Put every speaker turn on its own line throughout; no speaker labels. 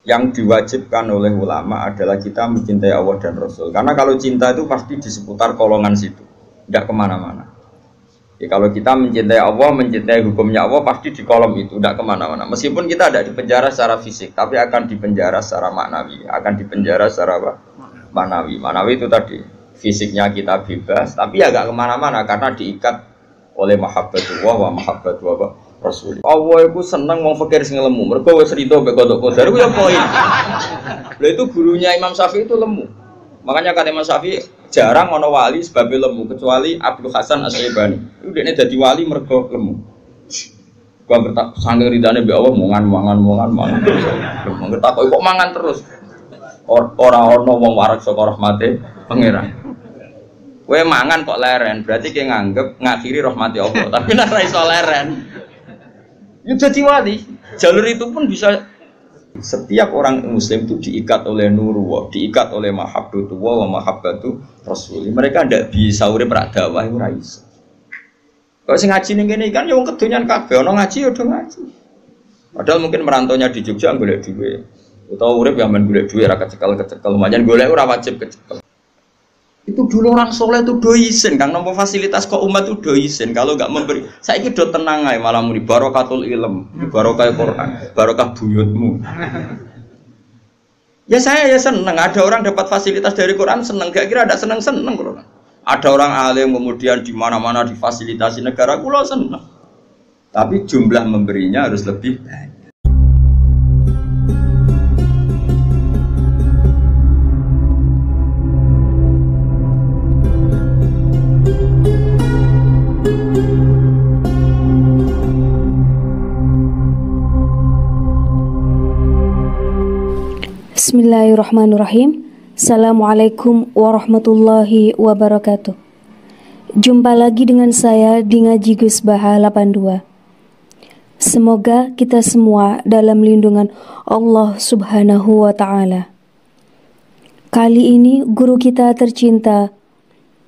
Yang diwajibkan oleh ulama adalah kita mencintai Allah dan Rasul. Karena kalau cinta itu pasti di seputar kolongan situ, tidak kemana-mana. Ya, kalau kita mencintai Allah, mencintai hukumnya Allah, pasti di kolom itu, tidak kemana-mana. Meskipun kita tidak dipenjara secara fisik, tapi akan dipenjara secara maknawi. Akan dipenjara secara apa? Maknawi. Maknawi itu tadi, fisiknya kita bebas, tapi ya gak kemana-mana karena diikat oleh mahabbatullah wa mahabbatu Rasul. Allah itu senang wong fakir sing lemu. Mergo wis rido mek kodok-kodok iku ya poin. Lha itu gurunya Imam Syafi'i itu lemu. Makanya kata Imam Syafi'i jarang ana wali sebabnya lemu kecuali Abdul Hasan Asy-Syaibani. Itu dekne dadi wali mergo lemu. Gua bertak sange ridane mbek Allah mangan. Lemu takoki kok mangan terus. Ora ana wong warak saka rahmate pangeran. Kowe mangan kok leren, berarti kowe nganggep ngakhiri rahmati Allah. Tapi nek ora iso leren, ya jadi wali. Jalur itu pun bisa. Setiap orang muslim itu diikat oleh nurullah, diikat oleh mahabbatullah wa mahabbatu Rasul. Mereka ndak bisa urip rak dakwah ora iso. Kok sing ngaji ning kene kan ya wong kedonyan kabeh, ana ngaji ya do ngaji. Padahal mungkin merantaunya di Jogja golek duwe. Utawa urip ya men golek duwe ra kecekel-kecekel, lumayan golek ora wajib kecekel. Itu dulu orang soleh itu doisen, Kang nomor fasilitas kok umat itu doisen. Kalau nggak memberi, saya do tenang aja malah muni barokatul ilm, barokah Quran, barokah buyutmu. Ya saya ya seneng, ada orang dapat fasilitas dari Quran seneng, gak kira ada seneng kalau ada orang alim kemudian di mana-mana difasilitasi negara, kulo seneng. Tapi jumlah memberinya harus lebih banyak.
Bismillahirrahmanirrahim. Assalamualaikum warahmatullahi wabarakatuh. Jumpa lagi dengan saya di Ngaji Gus Baha 82. Semoga kita semua dalam lindungan Allah Subhanahu wa Ta'ala. Kali ini guru kita tercinta,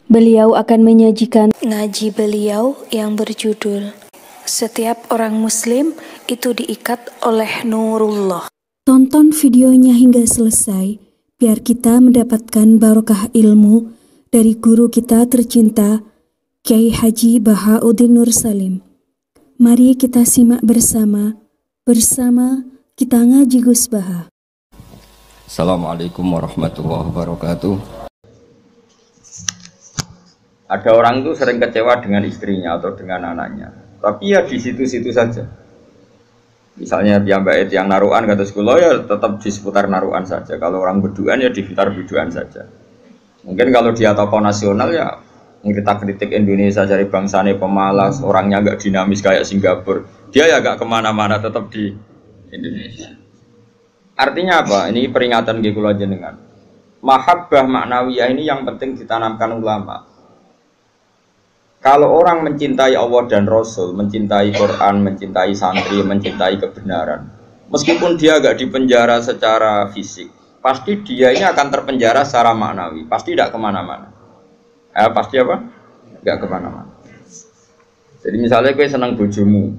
beliau akan menyajikan ngaji beliau yang berjudul Setiap Orang Muslim itu Diikat oleh Nurullah. Tonton videonya hingga selesai, biar kita mendapatkan barokah ilmu dari guru kita tercinta, Kiai Haji Bahauddin Nur Salim. Mari kita simak bersama kita ngaji Gus Baha.
Assalamualaikum warahmatullahi wabarakatuh. Ada orang itu sering kecewa dengan istrinya atau dengan anaknya, tapi ya di situ-situ saja. Misalnya piyambake yang naruhan kata sekolah ya tetap di seputar naruhan saja. Kalau orang beduan ya di sekitar beduan saja. Mungkin kalau dia tokoh nasional ya kita kritik Indonesia dari bangsanya pemalas, orangnya agak dinamis kayak Singapura. Dia ya agak kemana-mana tetap di Indonesia. Artinya apa? Ini peringatan gitu aja dengan mahabbah maknawiyah ini yang penting ditanamkan ulama. Kalau orang mencintai Allah dan Rasul, mencintai Quran, mencintai santri, mencintai kebenaran, meskipun dia agak dipenjara secara fisik, pasti dia ini akan terpenjara secara maknawi, pasti tidak kemana-mana. Pasti apa? Tidak kemana-mana. Jadi misalnya gue senang bojomu,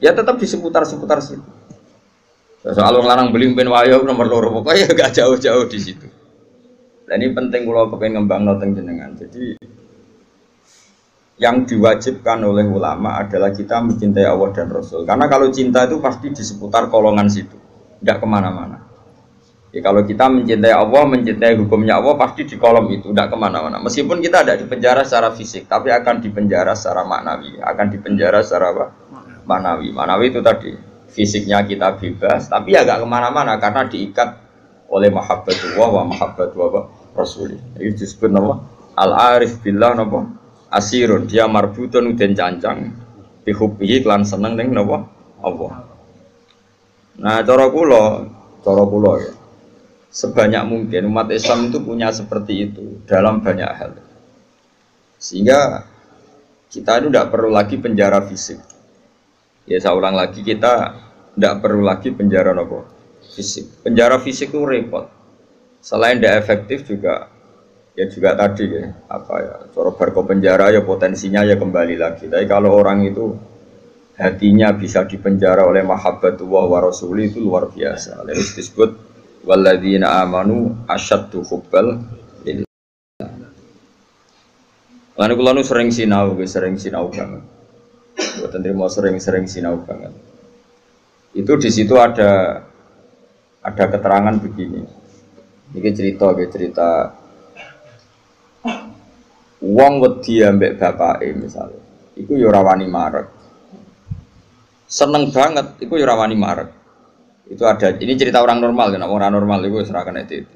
ya tetap di seputar-seputar situ. Soal orang larang beli pen wayo nomor loro, pokoknya gak jauh-jauh di situ. Dan ini penting kalau kepengen ngembang noteng jenengan. Jadi yang diwajibkan oleh ulama adalah kita mencintai Allah dan Rasul. Karena kalau cinta itu pasti di seputar kolongan situ, tidak kemana-mana. Ya, kalau kita mencintai Allah, mencintai hukumnya Allah, pasti di kolom itu, tidak kemana-mana. Meskipun kita tidak dipenjara secara fisik, tapi akan dipenjara secara maknawi. Akan dipenjara secara apa? Maknawi. Maknawi itu tadi, fisiknya kita bebas, tapi ya tidak kemana-mana karena diikat oleh mahabbatullah wa mahabbatu Rasul. Itu disebut nama al-arif billah nama asirun, dia marbutun den cancang bihubbihi klan seneng ning napa Allah. Nah, cara kula ya. Sebanyak mungkin umat Islam itu punya seperti itu dalam banyak hal. Sehingga kita itu tidak perlu lagi penjara fisik. Ya saya ulang lagi, kita tidak perlu lagi penjara napa fisik. Penjara fisik itu repot. Selain tidak efektif juga ya juga tadi ya, apa ya, cara berko penjara ya potensinya ya kembali lagi. Tapi kalau orang itu hatinya bisa dipenjara oleh mahabbatullah wa rasuli itu luar biasa. Lalu disebut walladzina amanu asyaddu hubbal lillah. Lan kula nu sering sinau banget. Mboten trimo sering sinau banget. Itu di situ ada keterangan begini. Ini cerita wong wedi ambek bapake misalnya. Iku yo ora wani marek. Seneng banget iku yo ora wani marek. Itu ada, ini cerita orang normal kan, orang normal itu serahkan itu.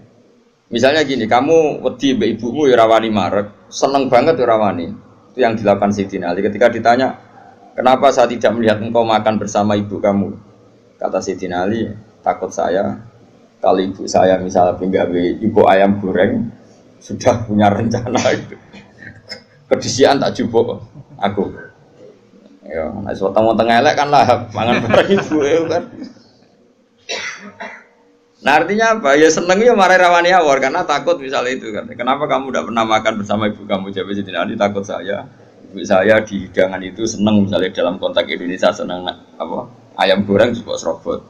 Misalnya gini, kamu wedi mbak ibumu ya rawani marek, seneng banget ya rawani. Itu yang dilakukan Sayyidina Ali. Ketika ditanya, kenapa saya tidak melihat engkau makan bersama ibu kamu? Kata Sayyidina Ali, takut saya kalau ibu saya misalnya pinggawe ibu ayam goreng sudah punya rencana itu. Kedisian tak jupuk aku. Ya, nek weteng-weteng elek kan lah mangan bareng ibu kan. Nah artinya apa? Ya seneng ya marah rawani awor karena takut misalnya itu kan. Kenapa kamu tidak pernah makan bersama ibu kamu? Jawab Sayyidina Ali, takut saya. Ibu saya di hidangan itu seneng misalnya dalam konteks Indonesia seneng apa? Ayam goreng juga serobot.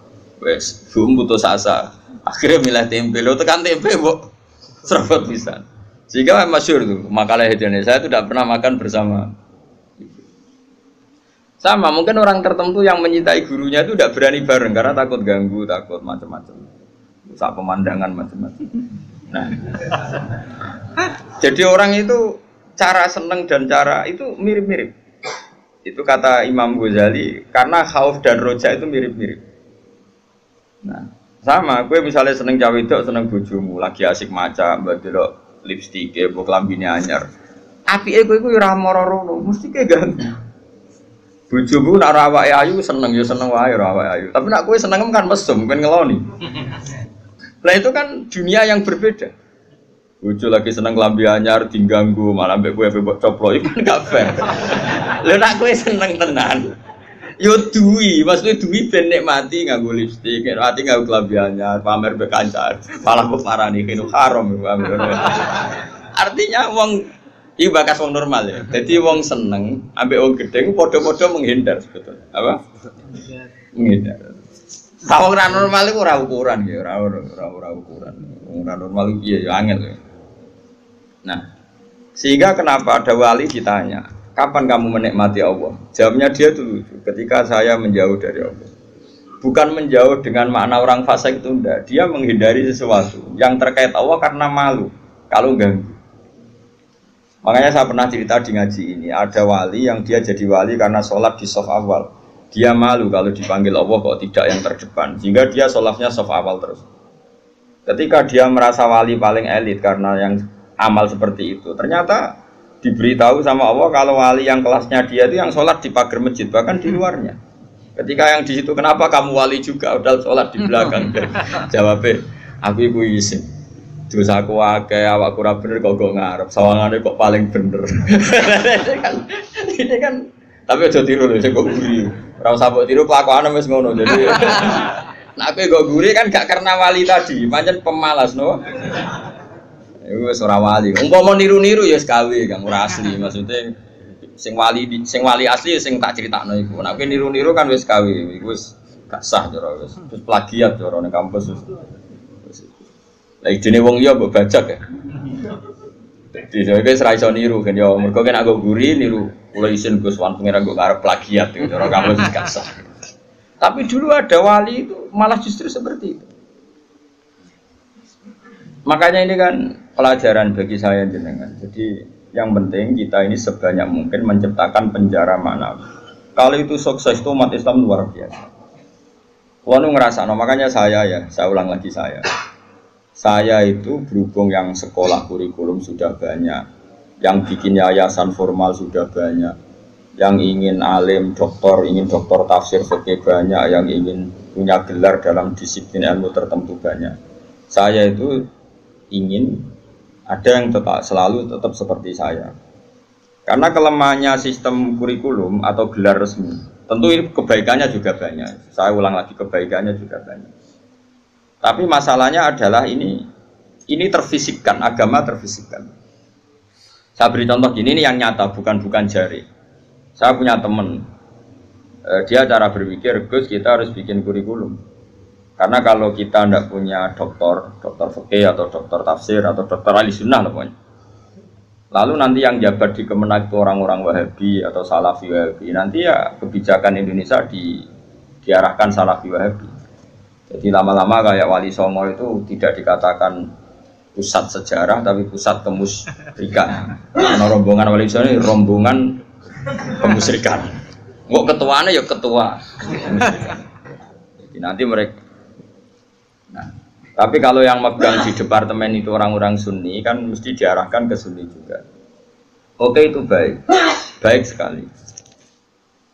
Wes, bum putus asa. Akhirnya milih tempe. Lo tekan tempe, bu, serobot bisa. Sehingga masyhur tuh makalah Indonesia saya tidak pernah makan bersama. Sama mungkin orang tertentu yang mencintai gurunya itu tidak berani bareng karena takut ganggu, takut macam-macam, rusak pemandangan macam-macam. Nah, jadi orang itu cara seneng dan cara itu mirip-mirip. Itu kata Imam Ghazali karena khauf dan roja itu mirip-mirip. Nah, sama, gue misalnya seneng cawe itu seneng bojomu, lagi asik maca, mbak lipstik, mbok klambine anyar. Apike kowe iku ora moro-moro, mesti ke ganggu. Bojomu nak awake ayu seneng ya seneng wae awake ayu. Tapi nak kowe seneng kan mesum, kan ngeloni. Nah itu kan dunia yang berbeda. Bojo lagi seneng klambi anyar diganggu, malah mbek kowe mbok coplok iku kan gak fair. Lha nak kowe seneng tenan. Yo duwi, maksudnya duwi ben nikmati nganggo lipstik, nikmati nganggo klambi anyar, pamer mbek kancan. Malah kok parani kene haram. Artinya wong iki bakas wong normal ya. Jadi wong seneng ambek wong gedeng padha-padha menghindar sebetulnya. Apa? Menghindar. Wong ora normal iku ora ukuran ya, ora ukuran. Wong ora normal iki ya angel. Nah, sehingga kenapa ada wali ditanya, kapan kamu menikmati Allah? Jawabnya dia dulu, ketika saya menjauh dari Allah. Bukan menjauh dengan makna orang fasik itu enggak. Dia menghindari sesuatu yang terkait Allah karena malu kalau ganggu. Makanya saya pernah cerita di ngaji ini, ada wali yang dia jadi wali karena sholat di shaf awal. Dia malu kalau dipanggil Allah kok tidak yang terdepan, sehingga dia sholatnya shaf awal terus. Ketika dia merasa wali paling elit karena yang amal seperti itu, ternyata diberitahu sama Allah kalau wali yang kelasnya dia itu yang sholat di pagar masjid, bahkan di luarnya. Ketika yang di situ, kenapa kamu wali juga, udah sholat di belakang? Jawabnya, aku ibu izin. Dosa aku akeh, awakku ora bener kok ngarep, sawangane kok paling bener. Ini kan tapi aja tiru lho, kok guri. Ora usah mbok tiru kelakuane wis ngono. Jadi nek kowe kok guri kan gak karena wali tadi, pancen pemalas no. Iku wis ora wali. Umpama niru-niru ya wis gawe, Kang, ora asli. Maksudnya sing wali asli sing tak critakno iku. Nek kowe niru-niru kan wis gawe, iku wis gak sah cara wis. Terus plagiat cara ning kampus wis. Lah idene wong liya mbok bajak ya. Dadi kowe ora iso niru kan ya mergo kan aku guri niru kula isin Gus Wan pengen aku arep plagiat gitu cara kamu gak sah. Tapi dulu ada wali itu malah justru seperti itu. Makanya ini kan pelajaran bagi saya jenengan. Jadi yang penting kita ini sebanyak mungkin menciptakan penjara maknawi. Kalau itu sukses itu umat Islam luar biasa. Wanu ngerasano, makanya saya ulang lagi saya itu berhubung yang sekolah kurikulum sudah banyak, yang bikin yayasan formal sudah banyak, yang ingin alim, ingin doktor tafsir fikih banyak, yang ingin punya gelar dalam disiplin ilmu tertentu banyak. Saya itu ingin ada yang selalu tetap seperti saya. Karena kelemahannya sistem kurikulum atau gelar resmi, tentu ini kebaikannya juga banyak. Saya ulang lagi, kebaikannya juga banyak. Tapi masalahnya adalah ini terfisikkan, agama terfisikkan. Saya beri contoh gini, ini yang nyata, bukan jari. Saya punya teman, Dia cara berpikir, Gus kita harus bikin kurikulum. Karena kalau kita tidak punya dokter fikih atau dokter tafsir atau dokter ahli sunnah pokoknya. Lalu nanti yang jabat di Kemenak itu orang-orang Wahabi atau Salafi Wahabi. Nanti ya kebijakan Indonesia diarahkan Salafi Wahabi. Jadi lama-lama kayak Wali Songo itu tidak dikatakan pusat sejarah tapi pusat kemusyrikan. Karena rombongan Wali Songo ini rombongan kemusyrikan. Kok ketuanya ya ketua. Jadi nanti mereka. Nah, tapi kalau yang megang di departemen itu orang-orang Sunni kan mesti diarahkan ke Sunni juga. Oke itu baik sekali.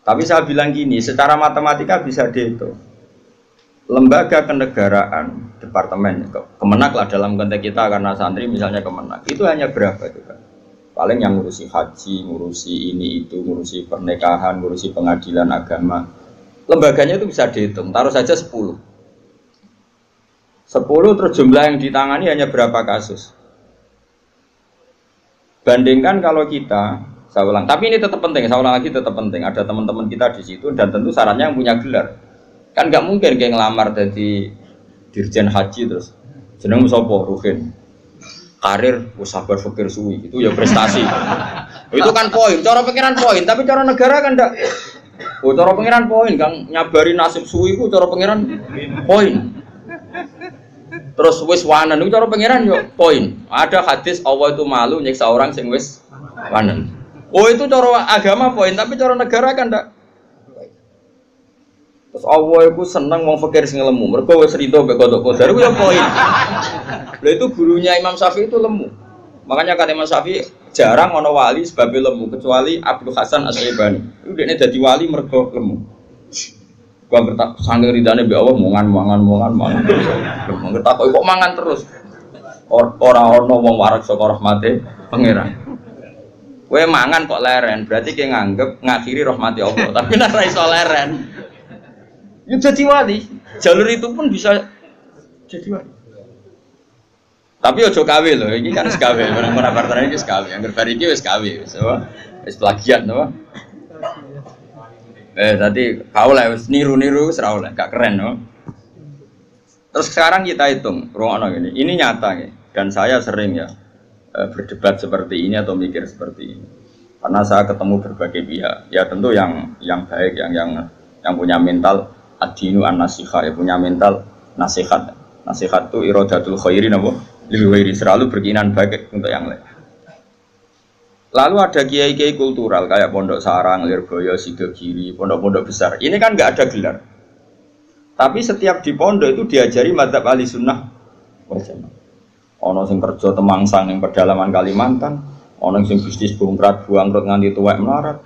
Tapi saya bilang gini, secara matematika bisa dihitung. Lembaga kenegaraan departemen Kemenak lah dalam konteks kita karena santri misalnya Kemenak itu hanya berapa juga? Paling yang ngurusi haji, ngurusi ini itu, ngurusi pernikahan, ngurusi pengadilan agama. Lembaganya itu bisa dihitung. Taruh saja 10 terus jumlah yang ditangani hanya berapa kasus. Bandingkan kalau kita, saya ulang, tapi ini tetap penting, saya ulang lagi tetap penting. Ada teman-teman kita di situ dan tentu syaratnya yang punya gelar. Kan nggak mungkin kayak ngelamar jadi dirjen haji terus jeneng sopo Ruhin. Karir sabar fikir suwi itu ya prestasi. Itu kan poin, cara pengiran poin, tapi cara negara kan enggak. Oh, cara pengiran poin, Kang nyabari nasib suwi ku cara pengiran poin. Terus wis wanen itu cara pengiran yo poin. Ada hadis Allah itu malu nyiksa orang sing wis wanen. Oh itu cara agama poin, tapi cara negara kan ndak. Terus Allah itu seneng wong fakir sing lemu. Mergo wis rido mbek kodok kodar ku yo poin. Lha itu gurunya Imam Syafi'i itu lemu. Makanya kan Imam Syafi'i jarang ono wali sebab lemu kecuali Abdul Hasan As-Syaibani. Itu dekne dadi wali mergo lemu. Gua ngertak sange ridane mbek Allah mangan. Ngertak kok mangan terus. Ora ono wong warak saka rahmate pangeran. Kowe mangan kok leren, berarti kowe nganggep ngakhiri rahmati Allah. Tapi nek ora iso leren. Ya jadi wali. Jalur itu pun bisa jadi wali. Tapi ojo kawe lho, iki kan wis kawe, ora partner iki wis kawe. Angger bar iki wis kawe, wis plagiat to. Tadi kau lah niru-niru serau lah, gak keren no. Terus sekarang kita hitung, gini. Ini nyata ya, dan saya sering ya berdebat seperti ini atau mikir seperti ini. Karena saya ketemu berbagai pihak, ya tentu yang baik, yang punya mental ad-dinu an-nasiha, ya punya mental nasihat. Nasihat itu iradatul khairi nabo, lil khairi selalu berkeinginan baik untuk yang lain. Lalu ada kiai-kiai kultural kayak Pondok Sarang, Lirboyo, Sidogiri, pondok-pondok besar. Ini kan nggak ada gelar. Tapi setiap di pondok itu diajari madzhab ahli sunnah wal jamaah. Ono sing kerja temangsang yang pedalaman Kalimantan, ono sing bisnis bongkrat buangkrut nganti tuwek melarat,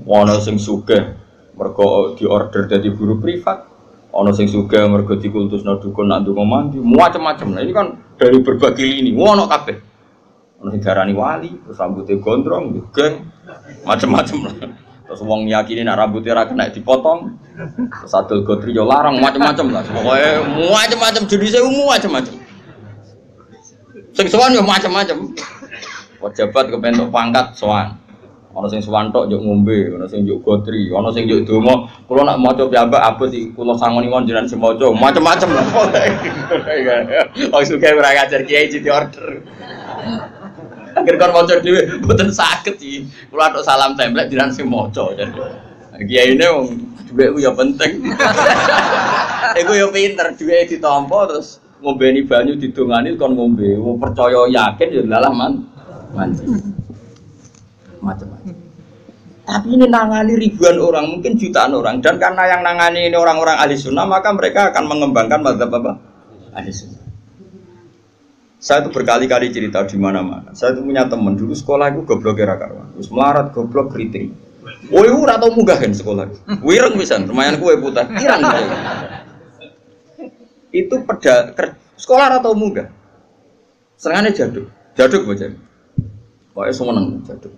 ono sing sugih mergo diorder dari guru privat, ono sing sugih mergo dikultusno dukun nak ndonga mandi, macam-macam. Nah ini kan dari berbagai lini, ono kabeh. Ono sing darani wali, terus rambutnya gondrong, geng, macam-macam lah. Terus wong yakini nak rambutnya ora kena dipotong. Terus adol gotri yo larang macam-macam lah. Pokoke macam-macam jenisnya macam-macam. Sing sowan yo macam-macam. Pejabat kepentok pangkat sowan. Ono sing sowan tok yo ngombe, ono sing yo gotri, ono sing yo donga. Kula nak maca piyambak abot iki kula sangoni mon jenengan sing maca macam-macam lah. Wong sugih ora ngajar kiai di order. Akhir kon maca dhewe mboten saged iki. Kula tok salam templek jenengan sing maca. Kiyaine wong dhuwit ku ya penting. Iku ya pinter dhuwit ditampa terus ngombeni banyu didongani kon ngombe. Wong percaya yakin ya lalah mandi. Macam-macam. Tapi ini nangani ribuan orang, mungkin jutaan orang. Dan karena yang nangani ini orang-orang ahli sunnah, maka mereka akan mengembangkan madzhab apa? Ahli sunnah. Saya itu berkali-kali cerita di mana-mana. Saya itu punya teman dulu sekolah itu goblok era karuan. Terus melarat goblok kritik. Woi ora tau munggah kan sekolah. Wireng pisan, lumayan kue putih. Irang. Itu sekolah ora tau munggah. Senengane jaduk bocah. Pokoke seneng jaduk.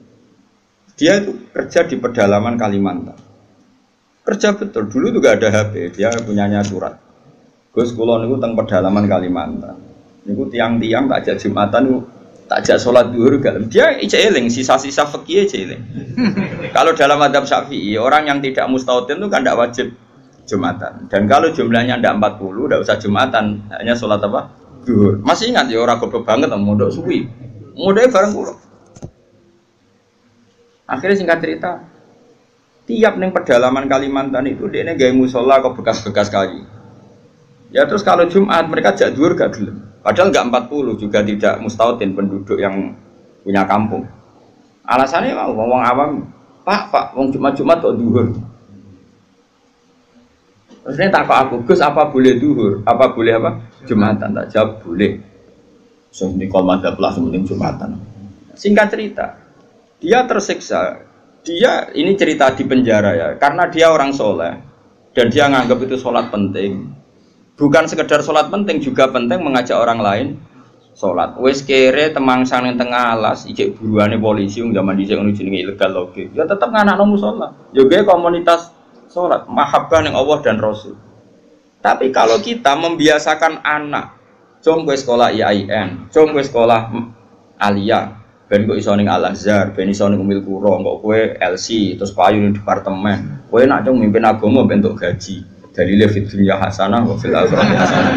Dia itu kerja di pedalaman Kalimantan. Kerja betul. Dulu juga ada HP, dia punyanya surat. Gus kula niku teng pedalaman Kalimantan. Niku tiang-tiang tak ajak Jumatan niku takjak sholat duhur gak. Dia eling sisa-sisa fikih eling. Kalau dalam mazhab Syafi'i orang yang tidak mustautin itu kan tidak wajib Jumatan. Dan kalau jumlahnya tidak 40, tidak usah Jumatan, hanya sholat apa? Duhur. Masih ingat ya orang goblok banget mondok suwi. Mondoknya bareng kula. Akhirnya singkat cerita, tiap neng pedalaman Kalimantan itu dia neng gaya musola kok bekas-bekas kayu. Ya terus kalau Jumat mereka jak duhur gak gelem. Padahal enggak 40 juga tidak mustautin penduduk yang punya kampung. Alasannya mau wong awam, Pak, wong Jumat kok duhur. Terus ini tak aku, Gus apa boleh duhur? Apa boleh apa? Jumatan, tak jawab boleh. So ini kalau madzhab lah sementing Jumatan. Singkat cerita, dia tersiksa. Dia ini cerita di penjara ya, karena dia orang soleh dan dia nganggap itu sholat penting. Bukan sekedar sholat penting, juga penting mengajak orang lain sholat. Wes kere temangsang yang tengah alas, ijek buruannya polisi, zaman dicek jenenge ilegal loge. Ya tetap nganak nomu sholat. Juga komunitas sholat, mahabbah yang Allah dan Rasul. Tapi kalau kita membiasakan anak, jom gue sekolah IAIN, jom gue sekolah Alia, ben gue iso ning Al Azhar, ben iso ning Umil Qura, kok gue LC, terus payu ning departemen. Gue nak jom mimpin agama bentuk gaji. Dalile fid dunya hasanah wa fil akhirati hasanah.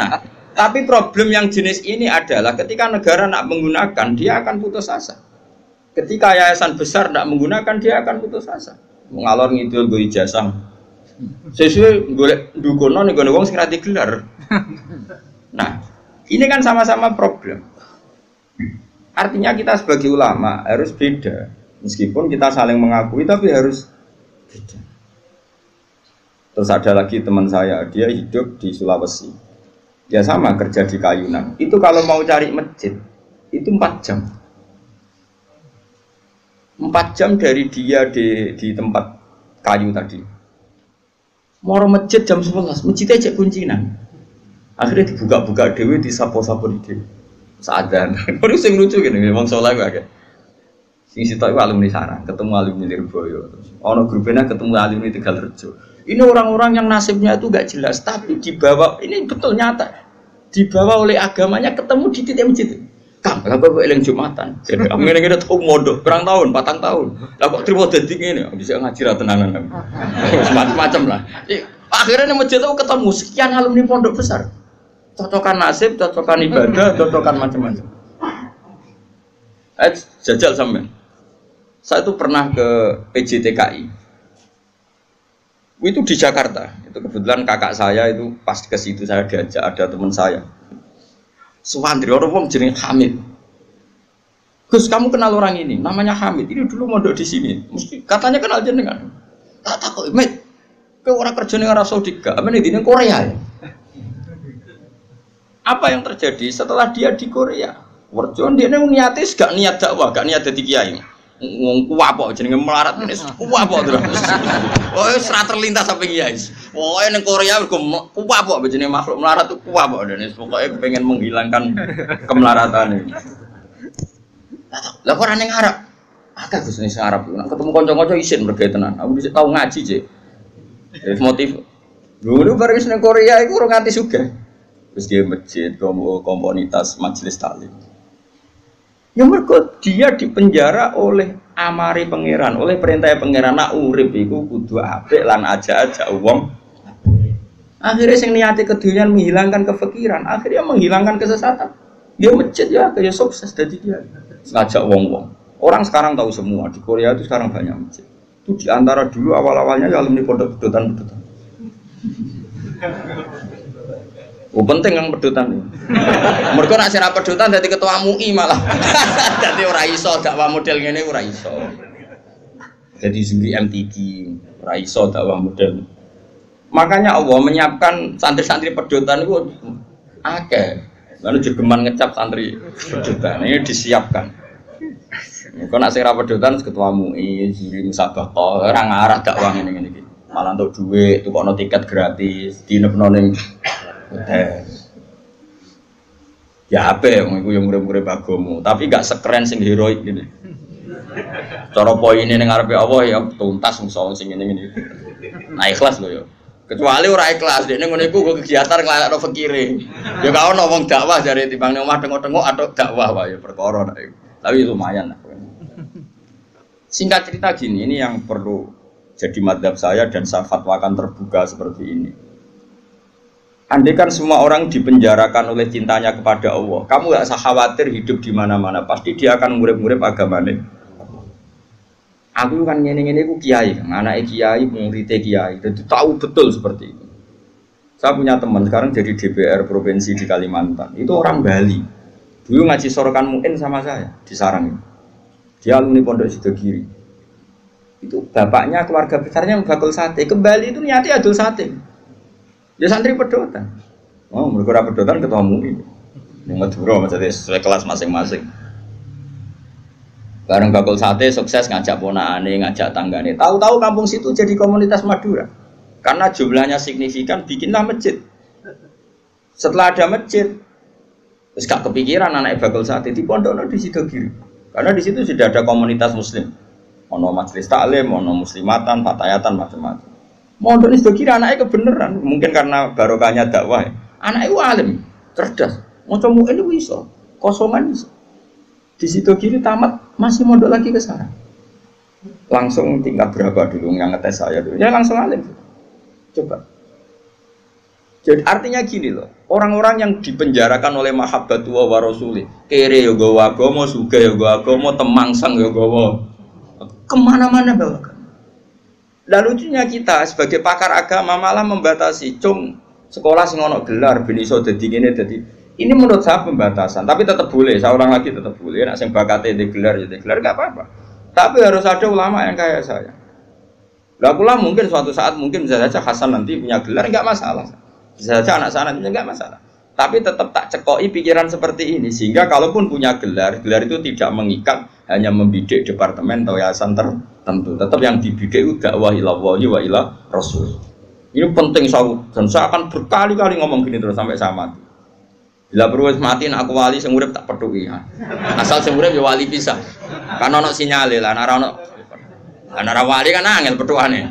Nah, tapi problem yang jenis ini adalah ketika negara nak menggunakan, dia akan putus asa. Ketika yayasan besar nak menggunakan, dia akan putus asa. Mengalor ngidul go ijazah. Sesuai golek dukono ning gone wong sing ra digelar. Nah, ini kan sama-sama problem. Artinya kita sebagai ulama harus beda. Meskipun kita saling mengakui tapi harus beda. Terus ada lagi teman saya, dia hidup di Sulawesi. Dia sama kerja di Kayunan. Itu kalau mau cari masjid, itu 4 jam. 4 jam dari dia di tempat kayu tadi. Mau masjid jam 11, masjidnya cek kuncinan. Akhirnya dibuka-buka dewe, disapo-sapo di dewe. Seadan. Baru sing lucu gini, memang soleh gue. Sing sitok iku alumni Sarang, ketemu alumni Lirboyo. Ono grupnya ketemu alumni Tegalrejo. Ini orang-orang yang nasibnya itu gak jelas, tapi dibawa, ini betul nyata, dibawa oleh agamanya ketemu di titik masjid. Kang, aku eling Jumatan. Jadi kami ini tahu mondok, berang tahun, 4 tahun. Lah kok terima dadi ngene, bisa ngaji ra tenanan. Macam-macam lah. Akhirnya di masjid itu ketemu sekian alumni pondok besar. Cocokan nasib, cocokan ibadah, cocokan macam-macam. Jajal sampean. Saya itu pernah ke PJTKI. Itu di Jakarta. Itu kebetulan kakak saya itu pas ke situ saya diajak, ada teman saya. Suwandri orang wong jenenge Hamid. Gus, kamu kenal orang ini? Namanya Hamid. Ini dulu mondok di sini. Mesti katanya kenal jenengan. Tak takut, Mit. Kowe ora kerja ning Arab Saudi gak? Amene di Korea ya. Apa yang terjadi setelah dia di Korea? Werjon dia niate gak niat dakwah, gak niat dadi kiai. Wong kuwapok jenenge melarat ini kuwapok terus. Oh, wis ra terlintas sampe kiai. Pokoke ning Korea kuwapok jenenge makhluk melarat tuh kuwapok dene pokoke pengen menghilangkan kemelaratan ini. Lah kok ora ning Arab? Akeh Gus ning Arab. Nek ketemu kanca-kanca isin mergawe tenan. Aku dhisik tau ngaji, Cek. Wis motif. Dulu bareng ning Korea iku ora nganti sugih. Terus dia masjid, komunitas majelis taklim. Ya mergo dia dipenjara oleh amari pangeran, oleh perintah pangeran nak urip iku kudu apik lan aja-aja wong. Akhirnya sing niate kedunyan menghilangkan kefikiran, akhirnya menghilangkan kesesatan. Dia masjid ya kayak sukses dari dia. Ngajak wong-wong. Orang sekarang tahu semua di Korea itu sekarang banyak masjid. Itu di antara dulu awal-awalnya ya alumni pondok pedotan-pedotan. Oh penting yang pedotan. Mereka nak sira pedotan dadi ketua MUI malah. Dadi ora iso dakwah model ngene ora iso. Jadi juri MTQ ora iso dakwah model. Makanya Allah menyiapkan santri-santri pedotan itu akeh. Lalu jegeman ngecap santri pedotan ini disiapkan. Mereka nak sira pedotan ketua MUI, juri musabaqah, ora ngarah dakwah ngene-ngene iki. Malah untuk duit, tukokno tiket gratis, dinepno ning ya apa yang itu yang murid-murid agama tapi gak sekeren sing heroik gini cara poin ini ngarepe Allah ya tuntas musuh sing ini nah ikhlas loh ya Kecuali ora ikhlas, dekne ngono iku kegiatan nglayakno fakire. Ya gak ono wong dakwah jare timbang nang omah tengok-tengok atau dakwah wae perkara nek. Tapi lumayan lah. Singkat cerita gini, ini yang perlu jadi madhab saya dan saya fatwakan terbuka seperti ini. Andai kan semua orang dipenjarakan oleh cintanya kepada Allah, kamu gak usah khawatir hidup di mana-mana, pasti dia akan ngurip-ngurip agamanya. Aku kan ngene-ngene ku kiai, anake kiai, muridé kiai, jadi tahu betul seperti itu. Saya punya teman sekarang jadi DPR provinsi di Kalimantan. Itu orang Bali. Dulu ngaji sorokan muin sama saya di Sarang. Dia alumni Pondok Sidogiri. Itu bapaknya keluarga besarnya bakul sate. Ke Bali itu niatnya adul sate. Ya santri pedotan. Oh, mereka pedotan ketua muin. Yang Madura maksudnya sesuai kelas masing-masing. Bareng bakul sate sukses ngajak ponakane, ngajak tanggane. Tahu-tahu kampung situ jadi komunitas Madura. Karena jumlahnya signifikan, bikinlah masjid. Setelah ada masjid, terus gak kepikiran anak bakul sate di pondokno di Sidogiri. Karena di situ sudah ada komunitas muslim. Ono majelis taklim, ono muslimatan, fatayatan macam-macam. Mondok di Sidogiri anaknya kebenaran, mungkin karena barokahnya dakwah. Anaknya itu alim, cerdas. Macam ini bisa, kosongan bisa. Di Sidogiri tamat masih mondok lagi ke sana. Langsung tingkat berapa dulu yang ngetes saya dulu? Ya langsung alim. Coba. Jadi artinya gini loh, orang-orang yang dipenjarakan oleh mahabbatu wa rasuli, kere yo gawa agama, suga yo gawa agama, temangsang yo gawa. Kemana-mana bawa. Dan lucunya kita sebagai pakar agama malah membatasi, cung sekolah sing ono gelar ben iso dadi ngene dadi. Ini menurut saya pembatasan, tapi tetap boleh. Saya ulang lagi tetap boleh. Nak sing bakate digelar ya digelar enggak apa-apa. Tapi harus ada ulama yang kayak saya. Lah kula mungkin suatu saat mungkin bisa saja Hasan nanti punya gelar enggak masalah. Bisa saja anak saya nanti enggak masalah. Tapi tetap tak cekoki pikiran seperti ini sehingga kalaupun punya gelar, gelar itu tidak mengikat hanya membidik departemen atau yayasan tertentu. Tetap yang dibidik itu dakwah ilallah wa ila rasul. Ini penting dan saya akan berkali-kali ngomong gini terus sampai saya mati. Bila perlu mati nak aku wali sing urip tak petuki. Asal sing urip ya wali bisa. Kan ono sinyale lah nek ana wali kan angel petukane.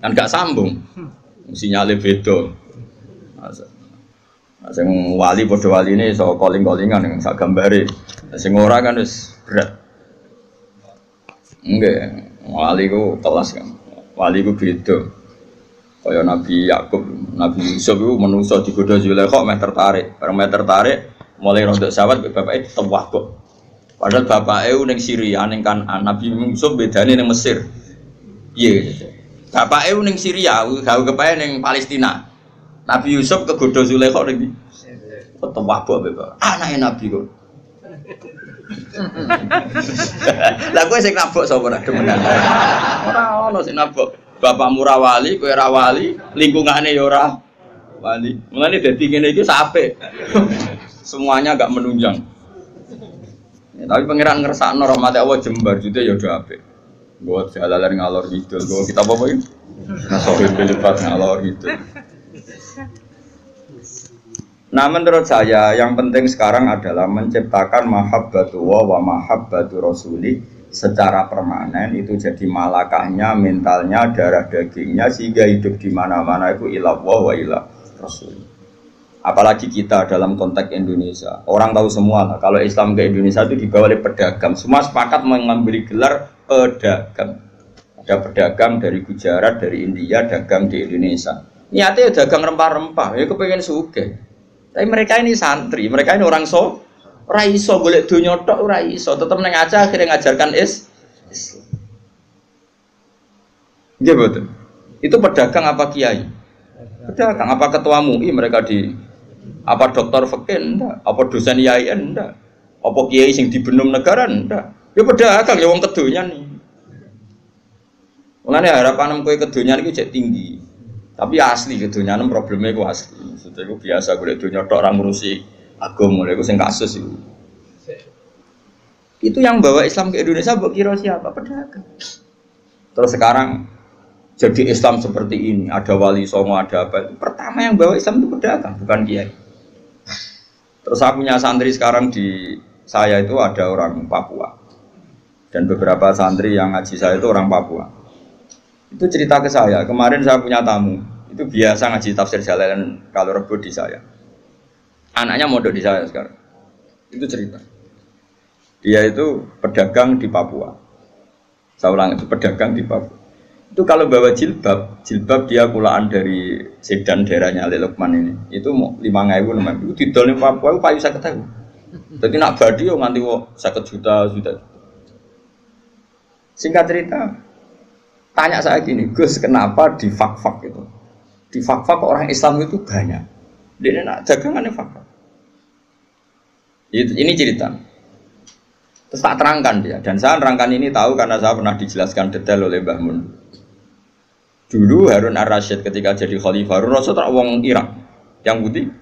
Kan gak sambung. Sinyale beda. Sing wali padha waline iso calling-callingan ning sak gambare. Sing ora kan wis berat. Nggih, wali ku kelas kan. Wali ku beda. Kaya Nabi Yakub, Nabi Yusuf itu menungso digoda Zulaikha meh tertarik. Bareng meh tertarik, mulai rontok sawat bapake tewah kok. Padahal bapake ning Syria ning Kanaan, Nabi Yusuf bedane ning Mesir. Piye? Bapake ning Syria, gawe kepae ning Palestina. Nabi Yusuf kegoda Zulaikha ning tewah kok bapak. Anake Nabi kok. Lah kowe sing nabok sapa ora demenan. Ora ono sing nabok. Bapakmu ra wali, kowe ra wali, lingkungane ya ora wali. Mulane dadi ngene iki sapek. Semuanya enggak menunjang. Ya, tapi pangeran ngersakno rahmat Allah jembar jute ya udah apik. Buat jalalan ngalor ngidul, go kita apa iki? Nasohil bilipat ngalor ngidul. Nah menurut saya yang penting sekarang adalah menciptakan mahabbatu wa mahabbatu rasuli secara permanen itu jadi malakahnya, mentalnya, darah dagingnya sehingga hidup di mana-mana itu ilallah wa ila rasul. Apalagi kita dalam konteks Indonesia, orang tahu semua lah kalau Islam ke Indonesia itu dibawa oleh pedagang. Semua sepakat mengambil gelar pedagang. Ada pedagang dari Gujarat, dari India, dagang di Indonesia. Niatnya dagang rempah-rempah, ya kepengen sugih. Tapi mereka ini santri, mereka ini orang ora iso golek donya tok ora iso, tetep ning aja akhirnya ngajarkan Islam. Nggih betul. Itu pedagang apa kiai? Pedagang apa ketua MUI mereka di apa dokter fikih ndak, apa dosen IAIN ndak, apa kiai sing dibenom negara ndak. Ya pedagang ya wong kedonyan nih. Mulane harapan kowe kedonyan iki jek tinggi. Tapi asli kedonyan probleme iku asli. Maksudnya iku biasa golek donya tok ora ngurusi agama, itu sing kasus itu. Itu yang bawa Islam ke Indonesia, mbok kira siapa? Pedagang. Terus sekarang jadi Islam seperti ini, ada wali songo, ada apa? Pertama yang bawa Islam itu pedagang, bukan kiai. Terus saya punya santri sekarang di saya itu ada orang Papua dan beberapa santri yang ngaji saya itu orang Papua. Itu cerita ke saya. Kemarin saya punya tamu. Itu biasa ngaji tafsir Jalalain kalau Rebo di saya. Anaknya mondok di saya sekarang. Itu cerita. Dia itu pedagang di Papua. Saya ulang, itu pedagang di Papua. Itu kalau bawa jilbab, jilbab dia kulaan dari Sedan daerahnya Ali Lukman ini. Itu mau 5.000 namanya. Itu didol di Papua itu payu 50.000. Jadi nak badi yo nganti 50 juta. Singkat cerita, tanya saya gini, Gus, kenapa di fak-fak itu? Di fak-fak orang Islam itu banyak. Dia nak dagangannya fak-fak. Ini cerita. Terus tak terangkan dia, dan saya terangkan ini tahu karena saya pernah dijelaskan detail oleh Mbah Mun. Dulu Harun Ar-Rasyid ketika jadi khalifah, Harun Rasyid orang Irak, yang putih.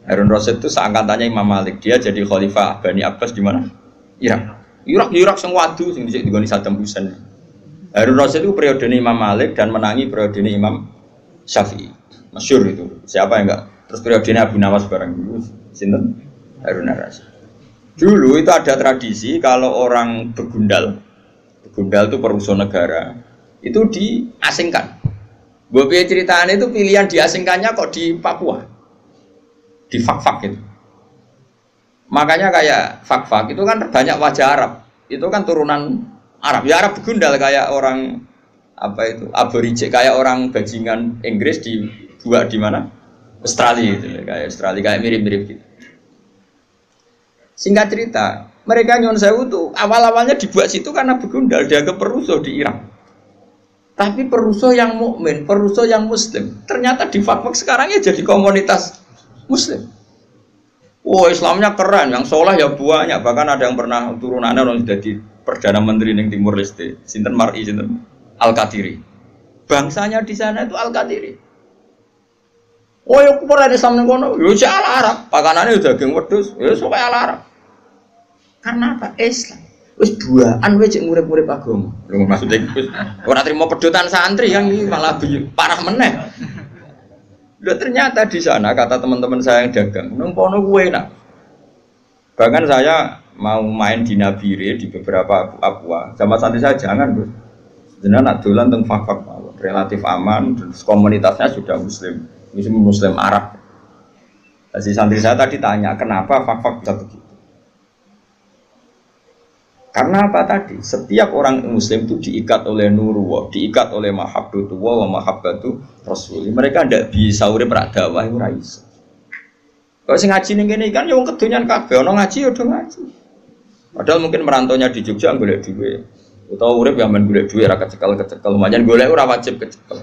Harun Rasyid itu seangkatannya Imam Malik, dia jadi khalifah Bani Abbas di mana? Irak sing wadu sing dhisik digoni Saddam Hussein. Harun Rasyid itu periode Imam Malik dan menangi periode Imam Syafi'i. Masyhur itu. Siapa yang enggak? Terus periode Abu Nawas bareng dulu sinten? Harun Ar-Rasyid. Dulu itu ada tradisi kalau orang begundal itu perusahaan negara, itu diasingkan. Gue ceritanya itu pilihan diasingkannya kok di Papua, di fak-fak itu. Makanya kayak fak-fak itu kan banyak wajah Arab, itu kan turunan Arab. Ya Arab begundal kayak orang apa itu aborigin, kayak orang bajingan Inggris dibuat di mana? Australia gitu, kayak Australia kayak mirip-mirip gitu. Singkat cerita, mereka Nyon Sewu tuh awal-awalnya dibuat situ karena begundal, dianggap perusuh di Irak. Tapi perusuh yang mukmin, perusuh yang muslim, ternyata di fak-fak sekarang ya jadi komunitas muslim. Islamnya keren, yang soleh ya banyak. Bahkan ada yang pernah turunannya orang jadi perdana menteri di Timur Leste, sinten Mar'i, sinten Al-Qadiri. Bangsanya di sana itu Al-Qadiri. Ya kupur ada Islam kono, ya ala Arab, pakanannya udah daging wedhus, ya sok ala Arab. Karena apa? Islam. Wis duaan wae cek murid-murid agama. Lho maksudnya wis ora trimo pedotan santri yang ini malah parah meneh. Lho ternyata di sana kata teman-teman saya yang dagang, nang kono kuwe enak. Bahkan saya mau main di Nabire di beberapa Papua, sama santri saya jangan, Bos. Jenengan nak dolan teng fak-fak relatif aman, terus komunitasnya sudah muslim. Muslim Arab. Si santri saya tadi tanya, kenapa fak-fak bisa begitu? Karena apa tadi? Setiap orang Muslim itu diikat oleh nurullah, diikat oleh mahabbatullah wa mahabbatu rasul. Mereka tidak bisa urip rak dakwah iku ora iso. Kalau sing ngaji ning kene kan ya wong kedonyan kabeh, ana ngaji ya do ngaji. Padahal mungkin merantaunya di Jogja golek duit. Utawa urip ya men golek duit ra kecekel-kecekel, lumayan golek ora wajib kecekel.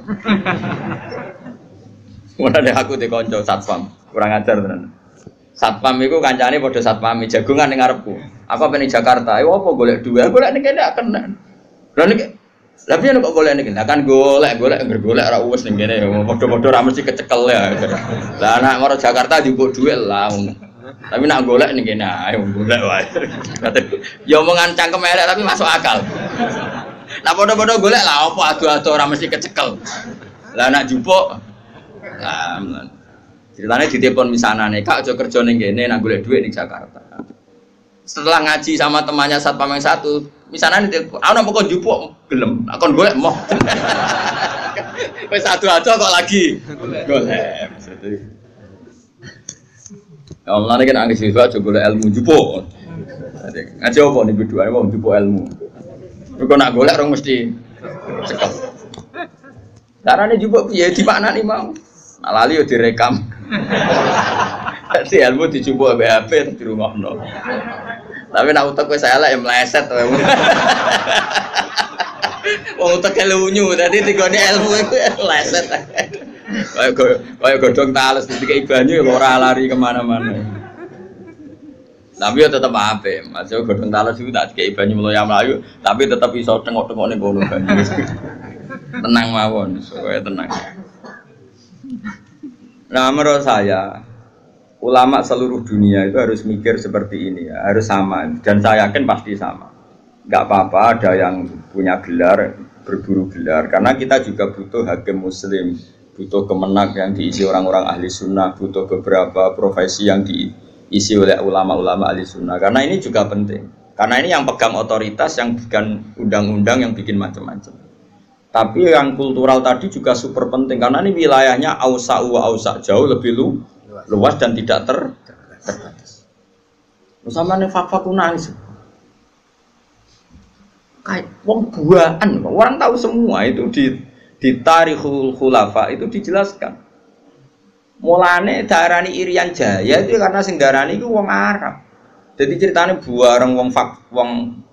Mulane aku dikonco satpam, kurang ajar tenan. Satpam iku kancane padha satpami jagongan ning ngarepku. Aku pengen Jakarta, ayo apa golek duwe? Golek ning kene gak kena. Lah niki lha piye kok golek ning kene? Kan golek ora uwes ning kene padha-padha ra mesti kecekel ya. Lah nek maro Jakarta njupuk dhuwit lah. Tapi nak golek ning kene ayo golek wae. Ya omongan cangkem elek tapi masuk akal. Lah padha-padha golek lah apa adu-adu ora mesti kecekel. Lah nak njupuk ceritanya di telepon misalnya nih, Kak, aja kerja ning kene nak golek duit ning Jakarta. Setelah ngaji sama temannya satpam yang satu, misalnya nih telepon, "Ana pokok njupuk gelem, akon golek moh." Wis adu-adu kok lagi golek. Ya Allah nek anggere siswa aja golek ilmu njupuk. Ngaji apa nih berdua mau njupuk ilmu. Kok nak golek rong mesti cekap. Carane njupuk piye dimaknani mau? Nak lali yo direkam. Dadi ilmu dijupuk HP di rumahno. Tapi nak utek wis elek ya meleset wae. Wong utek lunyu dadi digone ilmu iku meleset. Kayak godhong tales dikai banyu ora lari kemana-mana. Tapi ya tetep apik. Masuk godhong tales iku tak dikai banyu mlayu, tapi tetep iso tengok-tengok ning kono banyu. Tenang mawon, supaya tenang. Nah menurut saya ulama seluruh dunia itu harus mikir seperti ini ya, harus sama dan saya yakin pasti sama. Gak apa-apa ada yang punya gelar, berburu gelar karena kita juga butuh hakim muslim, butuh kemenak yang diisi orang-orang ahli sunnah, butuh beberapa profesi yang diisi oleh ulama-ulama ahli sunnah karena ini juga penting karena ini yang pegang otoritas, yang bikin undang-undang, yang bikin macam-macam. Tapi yang kultural tadi juga super penting karena ini wilayahnya ausa jauh lebih luas dan tidak terbatas. Sama nih fak-fak nangis. Kayak wong buaan, orang tahu semua itu di Tarikhul Khulafa itu dijelaskan. Mulane darani Irian Jaya itu karena sing darani iku wong Arab. Jadi ceritanya buareng wong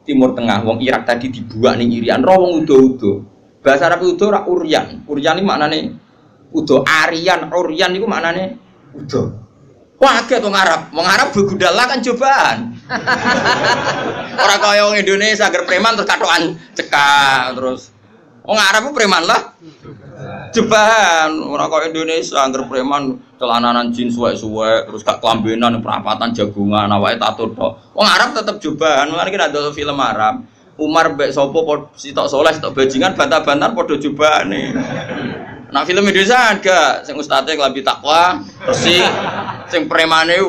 Timur Tengah, wong Irak tadi dibuak ning Irian, ro wong udo-udo. Bahasa Arab udo ora uryan. Uryan iki maknane udo, Aryan, uryan iku maknane udo. Wah, kaget wong Arab. Wong Arab begudala kan cobaan. Ora kaya wong Indonesia agar preman terus katokan cekak terus. Wong Arab ku preman lah. Cobaan. Ora kaya Indonesia agar preman celananan jin suwek-suwek terus gak kelambenan perapatan jagungan awake tato tok. Wong Arab tetep cobaan. Mulane kita ada film Arab. Umar mbek sapa sitok soleh sitok bajingan bantah-bantahan padha cobaane. Nah film Indonesia agak sing ustate klambi takwa, bersih, sing premane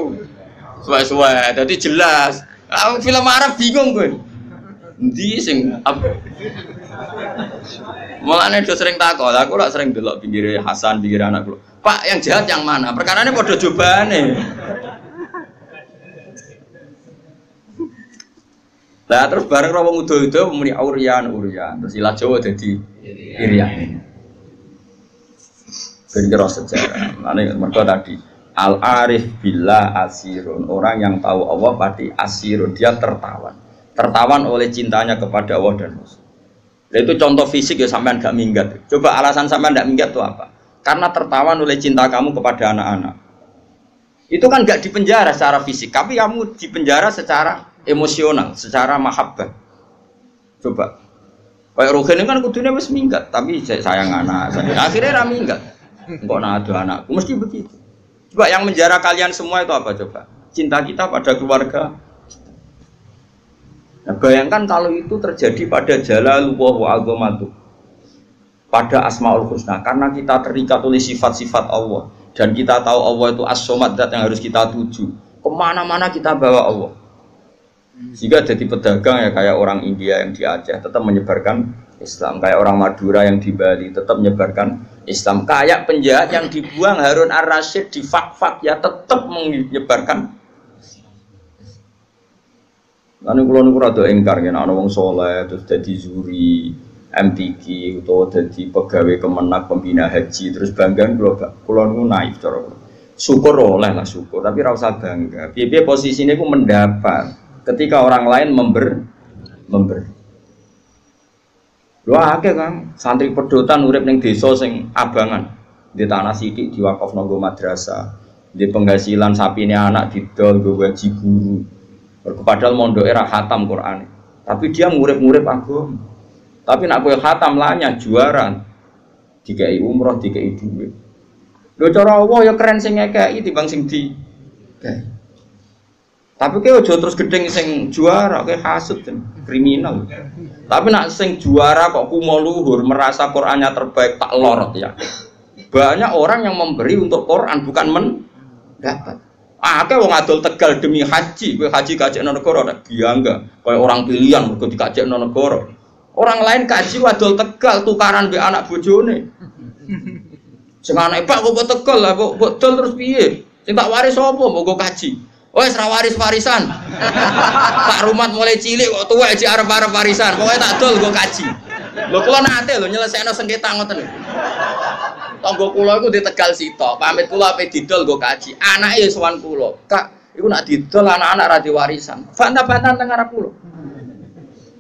suwe-suwe. Dadi jelas. Film Arab bingung kowe. Endi sing mulane do sering takok. Aku lak sering delok pinggire Hasan, pinggire anak kula. Pak, yang jahat yang mana? Perkarane padha cobaane. Lah terus bareng wong udo-udo muni uryan. Terus ilah Jawa dadi Irian. Berkira sejarah. Lalu mereka tadi al-arif billah asirun, orang yang tahu Allah pasti asirun, dia tertawan oleh cintanya kepada Allah dan Rasul. Itu contoh fisik ya, sampean gak minggat. Coba alasan sampean gak minggat itu apa? Karena tertawan oleh cinta kamu kepada anak-anak. Itu kan gak dipenjara secara fisik, tapi kamu dipenjara secara emosional, secara mahabbah. Coba kayak Ruhin kan kudunya wis minggat, tapi sayang anak, akhirnya ra minggat. Engkau nado anakku, mesti begitu. Coba yang menjara kalian semua itu apa coba? Cinta kita pada keluarga. Nah, bayangkan kalau itu terjadi pada Jalalullah wa azamatuh, pada Asmaul Husna, karena kita terikat oleh sifat-sifat Allah dan kita tahu Allah itu as-somad, zat yang harus kita tuju. Kemana-mana kita bawa Allah. Jika jadi pedagang ya kayak orang India yang di Aceh tetap menyebarkan Islam, kayak orang Madura yang di Bali tetap menyebarkan Islam, kayak penjahat yang dibuang Harun Ar-Rasyid di Fak-Fak ya tetap menyebarkan. Lalu kalau niku rada engkar kan ana wong saleh terus dadi juri MTQ atau dadi pegawai Kemenak pembina haji terus bangga kula niku naif cara. Syukur oleh lah syukur, tapi ora usah bangga. Piye-piye posisine ku mendapat ketika orang lain memberi. Lho akeh Kang, santri pedotan urip ning desa sing abangan. Di tanah sithik diwakafno nggo madrasah. Di penghasilan sapine anak didol nggo gaji guru. Padahal mondoke ra khatam Quran. Tapi dia ngurip-ngurip agama. Tapi nak kowe khatam lanya juara. Dikai umroh, dikai duit. Lho cara Allah ya keren sing ngekeki timbang sing di. Tapi kowe aja terus gedeng sing juara, kowe hasud kriminal. Tapi nak sing juara kok kumo luhur merasa Qur'annya terbaik tak lorot ya. Banyak orang yang memberi untuk Quran bukan mendapat. Akeh wong adol Tegal demi haji, kowe haji kajekno negara nek biangga, kaya orang pilihan mergo dikajekno negara. Orang lain kaji adol Tegal tukaran mbek anak bojone. Sing anake Pak kok Tegal lah kok bodol terus piye? Sing tak waris sapa mbok kaji? Wes ra waris-warisan. Pak Rumat mulai cilik kok tuwek iki arep-arep warisan. Pokoke tak dol nggo kaji. Lho kula nate lho nyelesekno sengketa ngoten lho. Tangga kula iku di Tegal sitok. Pamit kula ape didol nggo kaji. Anake ya sowan kula. Kak, iku nak didol anak-anak ra diwarisan. Bantah-bantahan teng arep kula.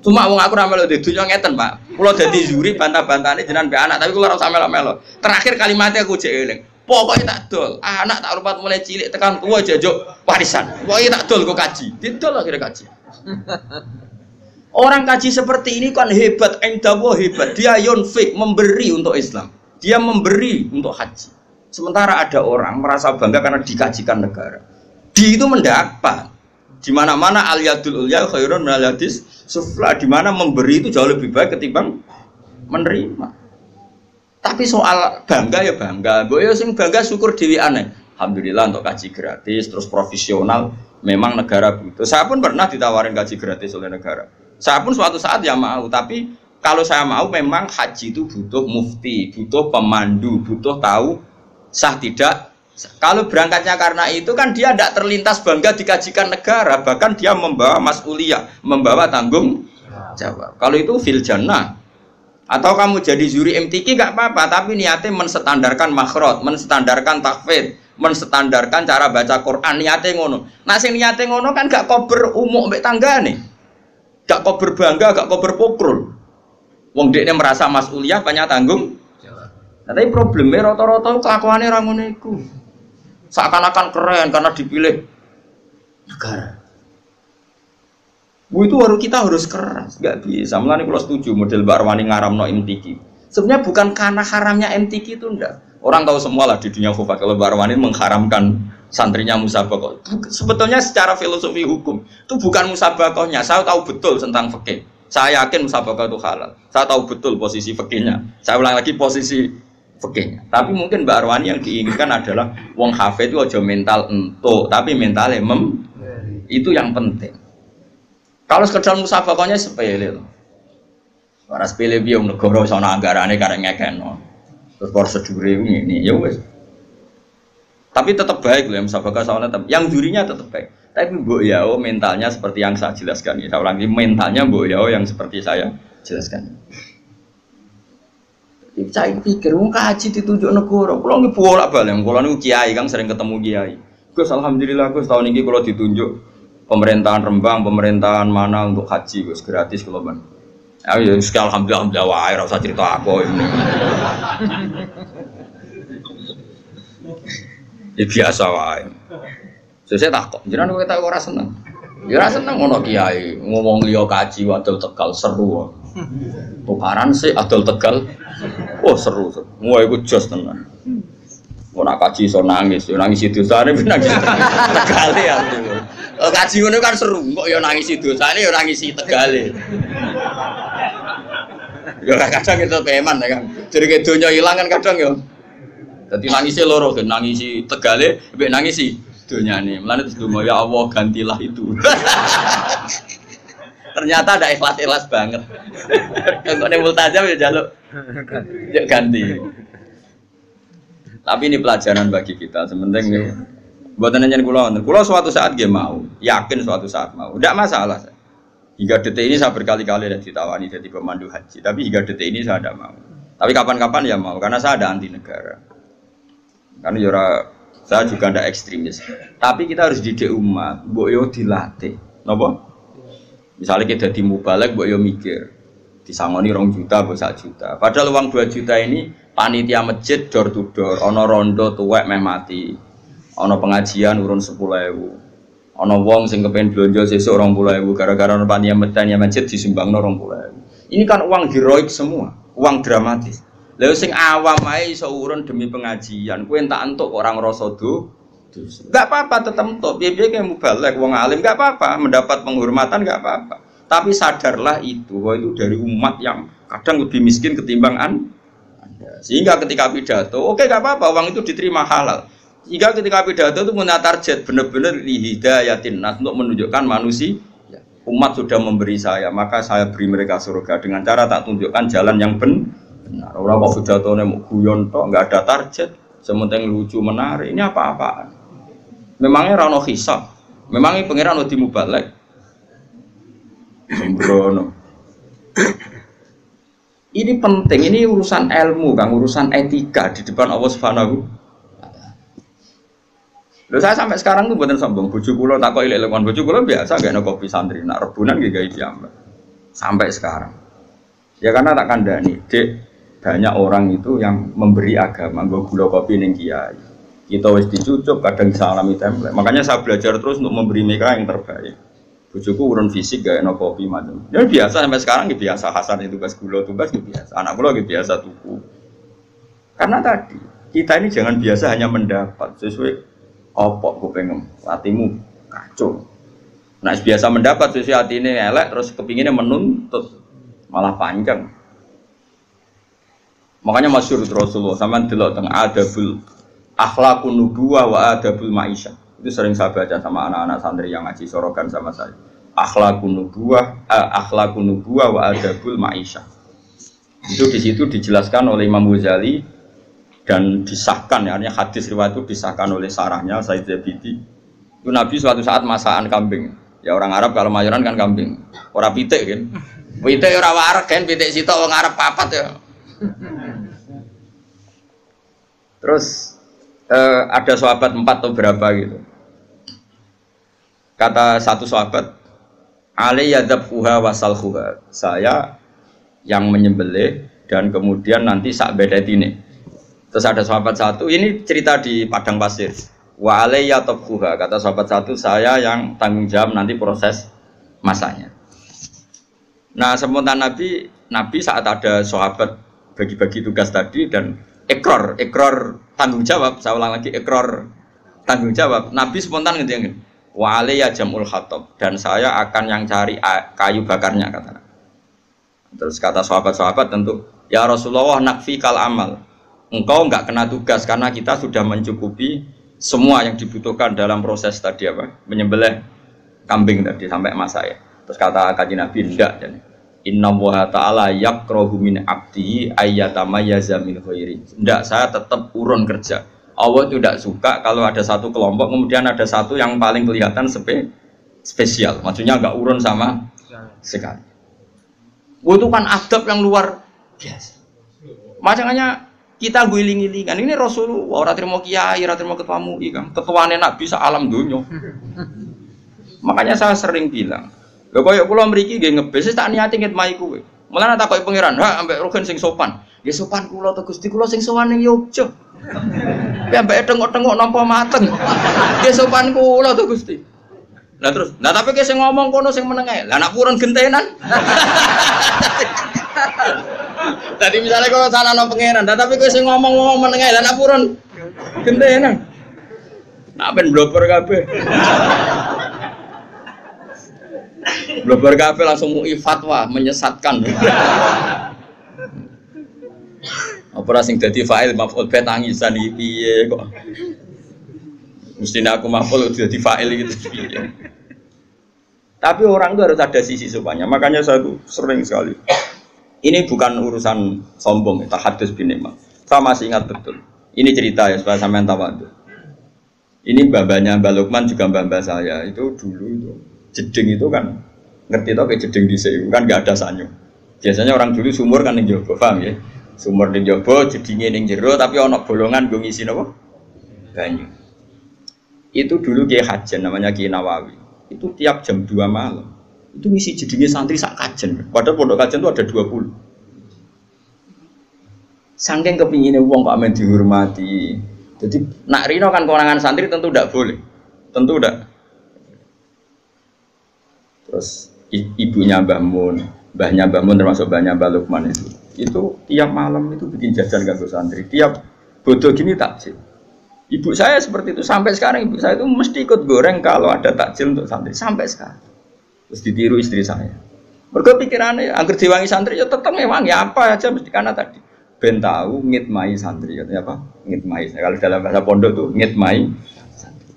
Cuma wong aku ra melu di dunya ngeten, Pak. Kula dadi juri bantah-bantahane jenengan mbek anak, tapi kula ora usah melu-melu. Terakhir kalimatnya aku jek eling. Pokoknya tak dol, anak tak rupat mulai cilik tekan tua jajuk warisan. Pokoknya tak dol kok kaji, didol akhirnya kaji. Orang kaji seperti ini kan hebat, endawo hebat. Dia yunfik memberi untuk Islam, dia memberi untuk haji. Sementara ada orang merasa bangga karena dikajikan negara. Di itu mendapat. Di mana-mana al yadul ulya khairun minal yadis sufla. Di mana memberi itu jauh lebih baik ketimbang menerima. Tapi soal bangga ya bangga, gue ya sing bangga syukur dewi aneh. Alhamdulillah untuk kaji gratis, terus profesional. Memang negara butuh. Saya pun pernah ditawarin kaji gratis oleh negara. Saya pun suatu saat ya mau, tapi kalau saya mau memang haji itu butuh mufti, butuh pemandu, butuh tahu sah tidak. Kalau berangkatnya karena itu kan dia tidak terlintas bangga dikajikan negara, bahkan dia membawa mas'uliyah, membawa tanggung jawab. Kalau itu fil jannah. Atau kamu jadi juri MTQ gak apa-apa, tapi niatnya menstandarkan makhraj, menstandarkan tahfidz, menstandarkan cara baca Quran, niatnya ngono. Nah sing niatnya ngono kan gak kober umuk mbek tanggane. Gak kober bangga, gak kober pokrol. Wong dekne merasa mas'uliyah banyak tanggung. Nah, tapi problemnya rata-rata kelakuannya orang ngono iku. Seakan-akan keren karena dipilih negara. Itu kita harus keras, nggak bisa. Mulane kalau setuju model Mbak Arwani ngaramno MTQ. Sebenarnya bukan karena haramnya MTQ itu enggak. Orang tahu semua lah di dunia khufat kalau Mbak Arwani mengharamkan santrinya musabakoh. Sebetulnya secara filosofi hukum itu bukan musabakohnya. Saya tahu betul tentang fikih. Saya yakin musabakoh itu halal. Saya tahu betul posisi fikihnya. Saya ulang lagi posisi fikihnya. Tapi mungkin Mbak Arwani yang diinginkan adalah wong hafid itu aja mental entuk, tapi mentalnya itu yang penting. Kalau sekedar musabakohnya sepele loh. Ora sepele piye negara iso ana anggarane karek ngekeno. Terus prosedur ini ya wis. Tapi tetap baik loh ya musabakoh soalnya tetap. Yang jurinya tetap baik. Tapi Mbok Yao mentalnya seperti yang saya jelaskan. Saya ulang lagi mentalnya Mbok Yao yang seperti saya jelaskan. Saya pikir wong kaji ditunjuk negara. Kulo nggih bolak-balik. Kulo niku kiai Kang sering ketemu kiai. Gus alhamdulillah Gus tahun ini kulo ditunjuk pemerintahan Rembang, pemerintahan mana untuk haji Gus gratis kulo ban. Ya alhamdulillah wae ora usah cerita aku ini. Ya biasa wae. Saya takut, jangan kita ora seneng. Ya ora seneng ngono kiai ngomong liya kaji wadul Tegal seru. Tukaran sih adol Tegal. Oh seru. Wah iku jos tenan. Ora kaji iso nangis, yo nangis dosane nangis Tegale ya. Kaji ngono kan seru, kok yo nangis dosane yo nangis Tegale. Yo kadang kita peman ya kan. Jadi donya ilang kan kadang yo. Dadi nangisnya loro kan, nangisi Tegale, mbek nangisi donyane. Mulane terus donga ya Allah gantilah itu. Ternyata ada ikhlas-ikhlas banget. Kok nek multazam ya jaluk ya ganti. Tapi ini pelajaran bagi kita. Sementing nih buatan nyanyi kulo suatu saat dia mau, yakin suatu saat mau. Tidak masalah. Hingga detik ini saya berkali-kali ditawani jadi pemandu haji. Tapi hingga detik ini saya tidak mau. Tapi kapan-kapan ya mau, karena saya ada anti negara. Karena yura saya juga tidak ekstremis. Tapi kita harus didik umat. Boyo dilatih. Napa? Misalnya kita di mubalek, boyo mikir. Disangoni 2 juta, 1 juta. Padahal uang 2 juta ini panitia masjid door to door. Ono rondo tuwek meh mati. Ono pengajian urun 10.000. Ono wong sing kepen blonjo sesuk 20.000 gara-gara ono panitia masjid disumbangno 20.000. Ini kan uang heroik semua, uang dramatis. Lha sing awam ae iso urun demi pengajian, kowe entak entuk orang ngrasa dosa. Enggak apa-apa tetep entuk, piye-piye kowe mubalek wong alim enggak apa-apa, mendapat penghormatan enggak apa-apa. Tapi sadarlah itu, bahwa itu dari umat yang kadang lebih miskin ketimbang Anda. Sehingga ketika pidato, oke enggak apa-apa, uang itu diterima halal. Sehingga ketika pidato itu punya target benar-benar lihidayatin nas untuk menunjukkan manusia. Umat sudah memberi saya, maka saya beri mereka surga dengan cara tak tunjukkan jalan yang benar. Orang kok pidatonya mau guyon tok, nggak ada target, sementing lucu menarik. Ini apa-apaan? Memangnya rano hisab, memangnya pengiran udah dimubalek. Sembrono. Ini penting, ini urusan ilmu, kan urusan etika di depan Allah Subhanahu. Loh saya sampai sekarang tuh buatan sombong, bojo kula tak kok ilek-elekan bojo kula biasa gak ada kopi santri, nak rebunan gak gawe piyambak. Sampai sekarang. Ya karena tak kandhani, Dek, banyak orang itu yang memberi agama, nggo gula kopi ning kiai. Kita wis dicucuk, kadang disalami template. Makanya saya belajar terus untuk memberi mereka yang terbaik. Bojoku urun fisik gak enak kopi macam. Ya biasa sampai sekarang ya biasa, Hasan itu tugas gula tugas ya biasa. Anak kula ya biasa tuku. Karena tadi kita ini jangan biasa hanya mendapat sesuai opok kupengem, hatimu kacau. Nah biasa mendapat sesuai hati ini elek, terus kepinginnya menuntut malah panjang. Makanya masyhur Rasulullah sama delok teng adabul akhlaqun nubuwah wa adabul ma'isyah. Itu sering saya baca sama anak-anak santri yang ngaji sorokan sama saya. Akhlaqun nubuwah wa adabul ma'isyah. Itu di situ dijelaskan oleh Imam Ghazali dan disahkan, ya, artinya hadis riwayat itu disahkan oleh sarahnya Said Zabidi. Itu Nabi suatu saat masakan kambing. Ya orang Arab kalau mayoran kan kambing, ora pitik kan. Pitik ora wareg kan, pitik sitok wong Arab papat ya. Terus ada sahabat 4 atau berapa gitu. Kata satu sahabat, Ali yadzabhuha wasalhuha. Saya yang menyembelih dan kemudian nanti sak bedetine. Terus ada sahabat satu, ini cerita di padang pasir. Wa alayya tabkhuha, kata sahabat satu, saya yang tanggung jawab nanti proses masaknya. Nah, spontan Nabi saat ada sahabat bagi-bagi tugas tadi dan ikrar tanggung jawab, saya ulang lagi, ikrar tanggung jawab. Nabi spontan ngene, wa alayya jamul hatab, dan saya akan yang cari kayu bakarnya, kata. Terus kata sahabat-sahabat tentu, ya Rasulullah nakfi kal amal. Engkau enggak kena tugas karena kita sudah mencukupi semua yang dibutuhkan dalam proses tadi apa? Menyembelih kambing tadi sampai masak ya. Terus kata Kanjeng Nabi enggak, inna wa ta'ala yakrahu min abdi ayyatamayyaza min khairi. Enggak, saya tetap urun kerja. Allah itu tidak suka kalau ada satu kelompok kemudian ada satu yang paling kelihatan spesial. Maksudnya enggak urun sama sekali. Itu kan adab yang luar biasa. Makanya kita guling-gilingan ini Rasulullah, ora trimo kiai, ora trimo ketua MUI kan, ketuane Nabi sak alam donya. Makanya saya sering bilang, lho koyo kula mriki nggih ngebes tak niati ngitmai kowe. Mulane takoki pangeran, "Ha, ambek rogen sing sopan." Nggih sopan kula to Gusti, kula sing sowan ning Yogya. Ki ambek tengok-tengok nampa mateng. Nggih sopan kula to Gusti. Lah terus, nah tapi ki sing ngomong kono sing meneng ae. Lah nek purun gentenan. Tadi misalnya kalau salah no pangeran, tapi kau sing ngomong menengah dan apuran, gentenan. Nak ben blober kabeh. Blober kabeh langsung mui fatwa menyesatkan. Apa sing dadi fa'il maf'ul be tangisan iki piye kok. Mestinya aku maf'ul dadi fa'il gitu piye. Tapi orang itu harus ada sisi sopannya. Makanya saya tuh sering sekali. Ini bukan urusan sombong, tahadus bin nikmah. Saya masih ingat betul. Ini cerita ya supaya sampean tawadhu. Ini babanya Mbak Lukman juga mbak saya. Itu dulu itu jeding itu kan ngerti tau kayak jeding di sini kan nggak ada sanyo. Biasanya orang dulu sumur kan ning jaba, paham ya? Sumur ning jaba, jedinge ning jero tapi ana bolongan nggo ngisi napa? Banyu. Itu dulu Kiai Hajan namanya Kiai Nawawi. Itu tiap jam 2 malam. Itu ngisi jedingnya santri sak kajen. Padahal pondok kajen itu ada 20. Saking kepinginnya wong kok amen dihormati. Jadi nak rino kan kewenangan santri tentu tidak boleh. Tentu tidak. Terus ibunya Mbah Mun, mbahnya Mbah Mun termasuk mbahnya Mbah Lukman itu. Itu tiap malam itu bikin jajan kanggo santri. Tiap bodoh gini takjil. Ibu saya seperti itu sampai sekarang, ibu saya itu mesti ikut goreng kalau ada takjil untuk santri sampai sekarang. Terus ditiru istri saya. Mergo pikirannya angger diwangi santri ya tetep ngewangi apa aja mesti karena tadi ben tahu ngitmai santri katanya apa? Ngitmai. Kalau dalam bahasa pondok tuh ngitmai santri.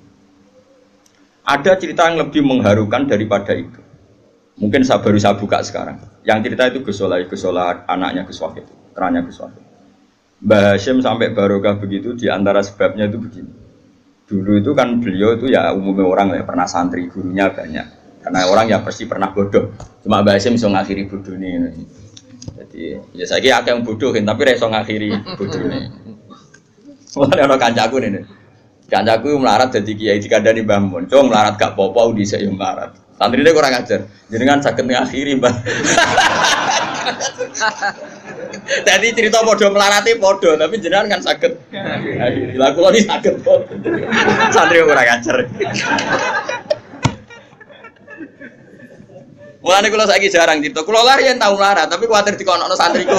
Ada cerita yang lebih mengharukan daripada itu. Mungkin saya baru saya buka sekarang. Yang cerita itu Gus Solah anaknya Gus Wahid, terannya Gus Wahid. Mbah Hashim sampai barokah begitu di antara sebabnya itu begini. Dulu itu kan beliau itu ya umumnya orang ya pernah santri, gurunya banyak. Karena orang ya pasti pernah bodoh. Cuma Mbah Hashim bisa ngakhiri bodoh ini. Jadi ya saya kira ada yang bodoh kan, tapi reso ngakhiri bodoh ini. Mulai orang kancaku nih. Kancaku melarat jadi kiai dikandani Mbah Mun. Cuma melarat gak popo di saya melarat. Santri dia kurang ajar. Jadi kan sakit ngakhiri Mbah. Jadi cerita podo melarati podo, tapi jenengan kan sakit. Lah kula iki sakit podo. Santri kurang ajar. Mulane kula saiki jarang cerita. Kula lari yen tau melarat, tapi kuwatir dikonokno santriku.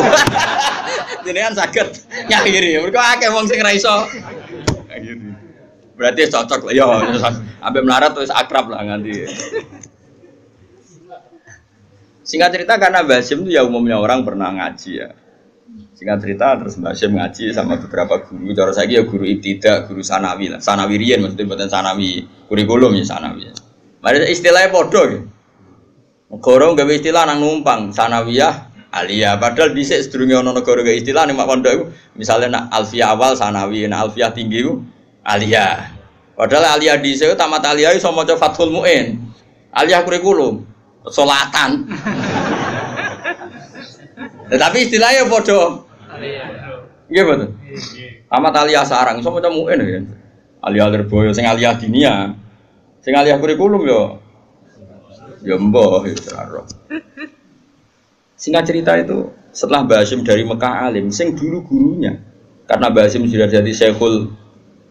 Jenengan saged nyakhiri. Mergo akeh wong sing ra iso. Berarti cocok lah ya. Sampai melarat terus akrab lah nganti. Singkat cerita karena Mbah Hashim itu ya umumnya orang pernah ngaji ya. Singkat cerita terus Mbah Hashim ngaji sama beberapa guru. Cara saiki ya guru ibtidak, guru sanawi lah. Sanawi riyen maksudnya mboten sanawi kurikulum ya sanawi. Mari istilahnya podo ya. Gorong gawe istilah nang numpang sanawiyah Aliyah. Padahal dhisik sedurunge ana negara ke istilah ning mak pondok iku misale nak alfiyah awal sanawi, nak alfiyah tinggi iku aliyah. Padahal aliyah dhisik tamat aliyah iso maca Fathul Muin. Aliyah kurikulum salatan. Tapi istilahnya padha aliyah. Nggih betul. Tamat aliyah sarang iso maca Muin ya. Aliyah Lirboyo sing aliyah dinia. Sing aliyah kurikulum ya mbah ya ora. Singkat cerita itu setelah Mbah Hasyim dari Mekah alim, sing dulu gurunya karena Mbah Hasyim sudah jadi Syekhul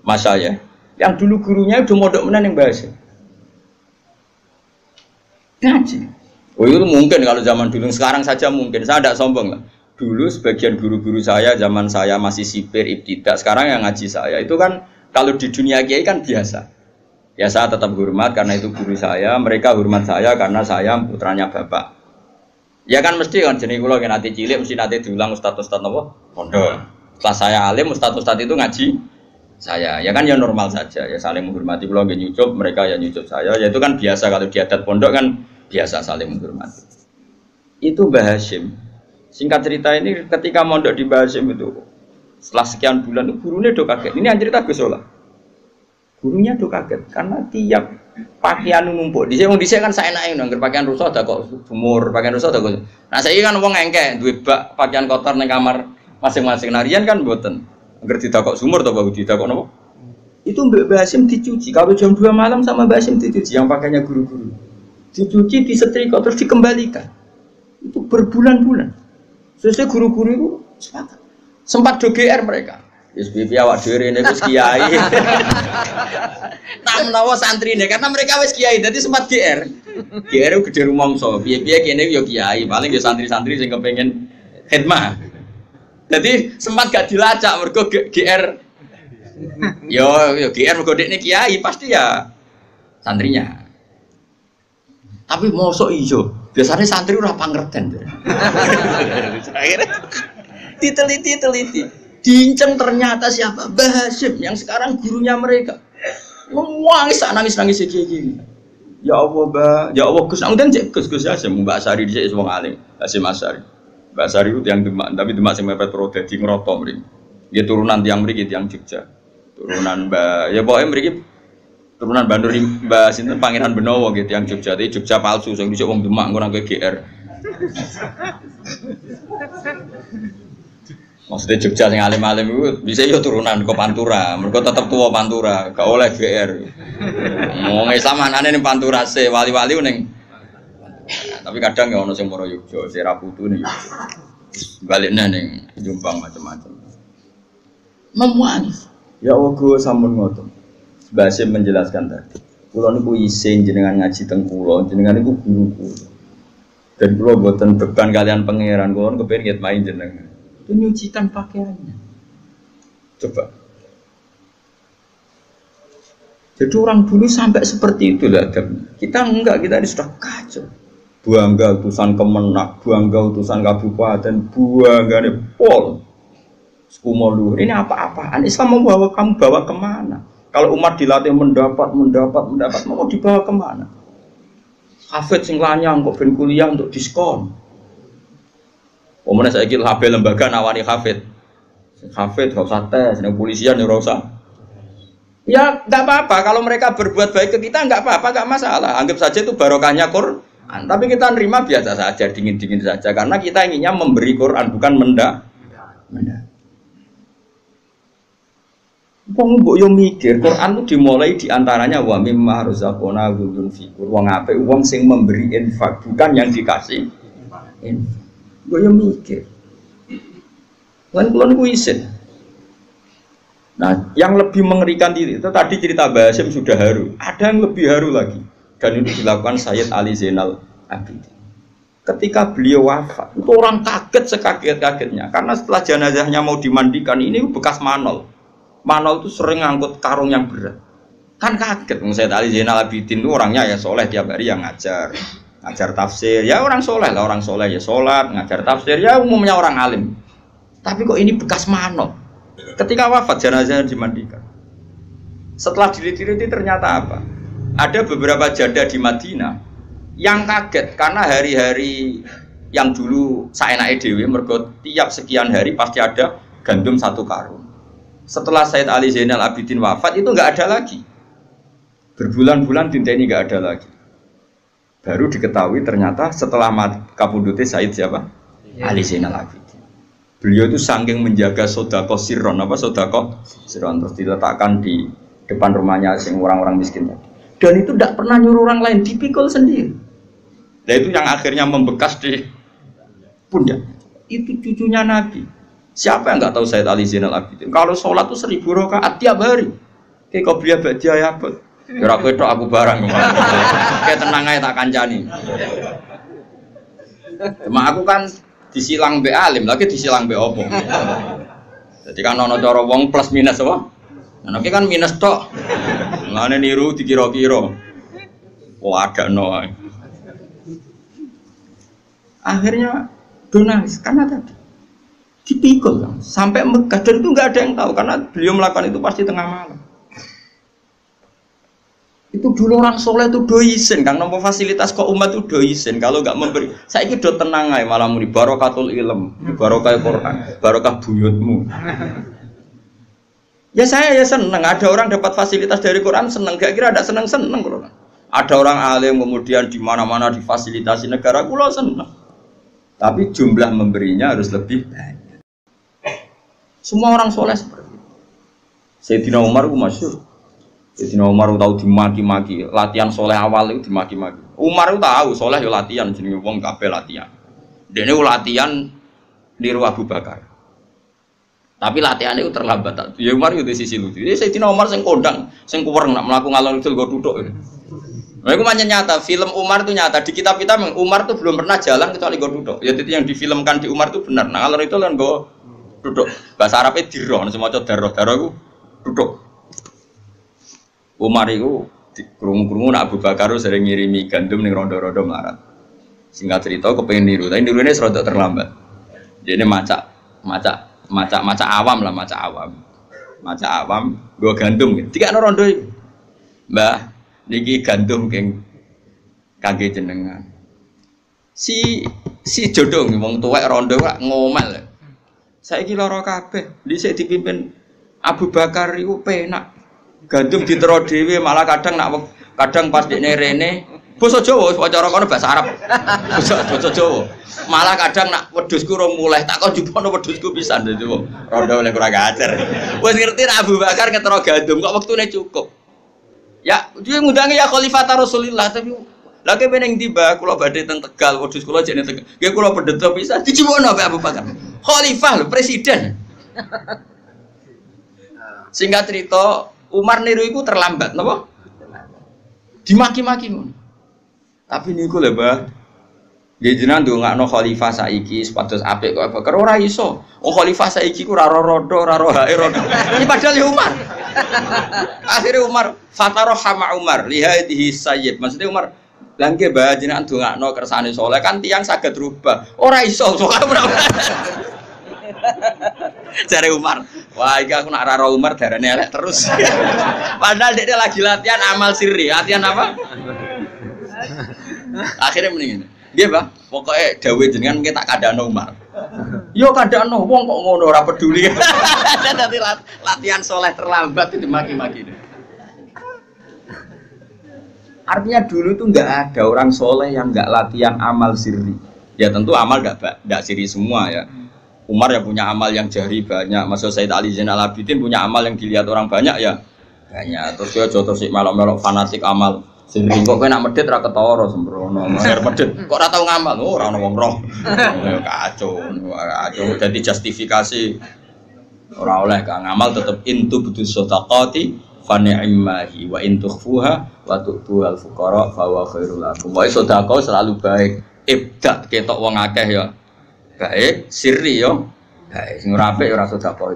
Masyayikh, yang dulu gurunya udah modok menan yang Mbah Hasyim ngaji. Oh itu mungkin kalau zaman dulu, sekarang saja mungkin. Saya tidak sombong lah. Dulu sebagian guru-guru saya zaman saya masih sipir ibtidak, sekarang yang ngaji saya itu kan kalau di dunia kiai kan biasa. Ya saya tetap hormat karena itu guru saya, mereka hormat saya karena saya putranya bapak. Ya kan mesti kan jenis kula nek nate cilik mesti nate diulang ustaz-ustaz napa? Pondok. Setelah saya alim ustaz-ustaz itu ngaji saya. Ya kan ya normal saja ya saling menghormati, kula nggih nyucup, mereka ya nyucup saya. Ya itu kan biasa kalau di adat pondok kan biasa saling menghormati. Itu Mbah Hasyim. Singkat cerita ini ketika mondok di Mbah Hasyim itu setelah sekian bulan itu gurunya do kaget. Ini yang cerita Gus Solah. Gurunya do kaget karena tiap pakaian numpuk. Dhisik wong dhisik kan saenake nang pakaian rusak ada kok sumur, pakaian rusak ada kok. Nah saiki kan wong engke duwe bak pakaian kotor ning kamar masing-masing. Narian kan mboten. Angger didakok sumur to bagus didakok napa? Itu Mbak Hasyim dicuci. Kalau jam 2 malam sama Mbak Hasyim dicuci yang pakainya guru-guru. Dicuci, disetrika terus dikembalikan. Itu berbulan-bulan. Sesuai guru-guru itu sepakat. Sempat do GR mereka. Wis piye awak dhewe rene wis kiai. Tak menawa santrine karena mereka wis kiai dadi sempat GR. GR ku gede rumangsa. Piye-piye kene yo kiai, paling yo santri-santri sing kepengin khidmah. Jadi sempat gak dilacak mergo GR. Yo GR mergo dekne kiai pasti ya santrinya. Tapi mosok iso. Biasanya santri ora pangerten. Diteliti. Diinceng ternyata siapa? Mbah Hasyim yang sekarang gurunya mereka. Nangis gini. Ya Allah, Mbah. Ya Allah, Gus. Nang cek Gus Hasyim Mbak Asari dhisik wong alim. Hasyim Asari. Mbak Asari itu yang Demak, tapi Demak sing mepet pro dadi ngroto mriki. Dia turunan tiang mriki, tiang Jogja. Turunan Mbah. Ya pokoke mriki turunan Bandur Mbah sinten Pangeran Benowo gitu yang Jogja. Tapi Jogja palsu sing dhisik wong Demak ngono ke GR. Maksudnya Jogja sing alim-alim itu bisa yo turunan ke Pantura, mereka tetap tua Pantura, gak oleh GR. Mau Islam anane ning Pantura se wali-wali ning. Tapi kadang ya ono sing moro Yogya, Sera Putu ning Yogya. Baliknya ning Jombang macam-macam. Memuangis. Ya Allah go sampun ngoten. Mbah Hasyim menjelaskan tadi. Kula niku isin jenengan ngaji teng kula, jenengan niku guru kula. Dan kula boten beban kalian pangeran, kula kepengin main jenengan. Itu nyucikan pakaiannya. Coba. Jadi orang dulu sampai seperti itu lah. Kita enggak, kita ini sudah kacau. Buangga utusan Kemenak, buangga utusan kabupaten, buangga ini pol. Skumoluhur. Ini apa-apaan? Islam mau bawa kamu bawa kemana? Kalau umat dilatih mendapat, mau dibawa kemana? Hafid sing lanyang kok ben kuliah untuk diskon. Omone saiki HP lembaga nawani hafid. Hafid gak usah tes, ning polisian ya ora usah. Ya enggak apa-apa kalau mereka berbuat baik ke kita enggak apa-apa, enggak masalah. Anggap saja itu barokahnya Quran. Tapi kita nerima biasa saja, dingin-dingin saja karena kita inginnya memberi Quran bukan menda. Wong mbok yo mikir, Quran itu dimulai di antaranya wa mimma razaqna yunfiqun. Wong apik wong sing memberi infak, bukan yang dikasih. Gue yang mikir, kan kulon ku isin. Nah, yang lebih mengerikan itu tadi cerita Mbah Hasyim sudah haru. Ada yang lebih haru lagi, dan itu dilakukan Sayyid Ali Zainal Abidin. Ketika beliau wafat, itu orang kaget sekaget-kagetnya, karena setelah jenazahnya mau dimandikan, ini bekas manol. Manol itu sering ngangkut karung yang berat. Kan kaget, Sayyid Ali Zainal Abidin itu orangnya ya soleh tiap hari yang ngajar tafsir, ya orang soleh lah, orang soleh ya sholat, ngajar tafsir, ya umumnya orang alim. Tapi kok ini bekas manot. Ketika wafat jenazahnya dimandikan. Setelah diliti-liti ternyata apa? Ada beberapa janda di Madinah yang kaget karena hari-hari yang dulu saenake dhewe mergo tiap sekian hari pasti ada gandum 1 karung. Setelah Sayyid Ali Zainal Abidin wafat itu enggak ada lagi. Berbulan-bulan dinteni enggak ada lagi. Baru diketahui ternyata setelah kapundute Sayyid siapa? Ya. Ali Zainal Abidin. Beliau itu saking menjaga sedekah sirron, apa sedekah sirron, terus diletakkan di depan rumahnya sing orang-orang miskin tadi. Dan itu tidak pernah nyuruh orang lain, dipikul sendiri. Dan itu yang akhirnya membekas di pundak. Itu cucunya Nabi. Siapa yang nggak tahu Sayyid Ali Zainal Abidin? Kalau sholat itu 1000 rakaat tiap hari. Kayak kau beli badia ya apa? Kira ketok aku barang. Kayak tenang aja tak kancani. Cuma aku kan disilang be alim, lagi disilang be opo. Jadi kan ono cara wong plus minus apa? Nah, kan minus tok. Ngene niru dikira-kira. Oh ada no. Akhirnya donalis karena tadi dipikul kan. Sampai Mekah dan itu nggak ada yang tahu karena beliau melakukan itu pasti tengah malam. Itu dulu orang soleh itu doisen kan, nomor fasilitas kok umat itu doisen kalau nggak memberi. Saya ini do tenang aja malah muni barokatul ilm, barokah Quran, barokah buyutmu. Ya saya ya seneng, ada orang dapat fasilitas dari Quran seneng, gak kira ada seneng Quran. Ada orang alim kemudian di mana-mana difasilitasi negara, kulo seneng. Tapi jumlah memberinya harus lebih banyak. Semua orang soleh seperti itu. Sayyidina Umar itu masyhur. Sayyidina Umar tahu dimaki-maki, latihan soleh awal itu dimaki-maki. Umar itu tahu soleh yo latihan, jenenge wong kabeh latihan. Dene latihan niru Abu Bakar. Tapi latihannya itu terlambat. Ya Umar itu di sisi lucu. Jadi Sayyidina Umar sing kondang, sing kuweng nak mlaku ngalor ngidul go duduk. Nah, itu macam nyata, film Umar itu nyata. Di kitab kita Umar itu belum pernah jalan kecuali go duduk. Ya itu yang difilmkan di Umar itu benar. Nah, ngalor itu kan go duduk. Bahasa Arabnya dirah, semua darah itu duduk. Umar itu kerungu-kerungu nak Abu Bakar sering ngirimi gandum ning rondo-rondo melarat. Singkat cerita kepengen niru, tapi nirunya serodok terlambat. Jadi maca awam lah, maca awam gue gandum gitu. Tiga rondo itu. Mbah, niki gandum kangge jenengan. Si jodoh wong tuwek rondo kok ngomel. Saiki lara kabeh. Dhisik dipimpin Abu Bakar iku penak. Gandum ditero dhewe malah kadang pas dekne rene basa Jawa cara kono bahasa Arab. Basa Jawa. Malah kadang nak wedhusku rong mulai tak kon jupono wedhusku pisan dadi wong rondo oleh kurang ajar. Wis ngerti nak Abu Bakar ngetero gandum kok wektune cukup. Ya, dia ngundangi ya Khalifah Rasulullah tapi lagi peneng tiba kula badhe teng Tegal wedhus kula jene Tegal. Nggih kula pedhet pisan dijupono Pak Abu Bakar. Khalifah lho presiden. Singkat cerita Umar niru iku terlambat, napa? Dimaki-maki ngono. Tapi niku lho, Mbah. Nggih jenengan ndongakno khalifah saiki sepados apik kok Bakar ora iso. Oh khalifah saiki ku ora rodo, ora rohae rodo. Iki padahal ya Umar. Akhirnya Umar fatarahama Umar lihadihi sayyid. Maksudnya Umar lha nggih Mbah jenengan ndongakno kersane saleh kan tiyang saged rubah. Ora iso soalnya Jare Umar, wah iki aku nak raro Umar darane elek terus. Padahal dia lagi latihan amal sirri, latihan apa? Akhirnya mendingin. Nggih, Pak. Pokoke dawuh jenengan mungkin tak kandhano Umar. Yo kandhano wong kok ngono ora peduli. Dadi latihan soleh terlambat itu maki-maki. Artinya dulu itu enggak ada orang soleh yang enggak latihan amal sirri. Ya tentu amal enggak sirri semua ya. Umar ya punya amal yang jari banyak, Mas Sayyid Ali Zainal Abidin punya amal yang dilihat orang banyak ya banyak. Terus dia jodoh si melok-melok fanatik amal. Sing kok nak medhit ra ketara sembrono, mer medhit kok ora tau ngamal. Oh ora ono wong roh. Kacau. Jadi justifikasi ora oleh ka ngamal tetep intu butuh sedaqati fa ni'mahi wa in tukhfuha wa tu'tuhal fuqara fa huwa khairul lakum. Wae sedekah selalu baik. Ibda ketok wong akeh ya. Baik, sirri yo. Baik, sing ora apik ora sedekah.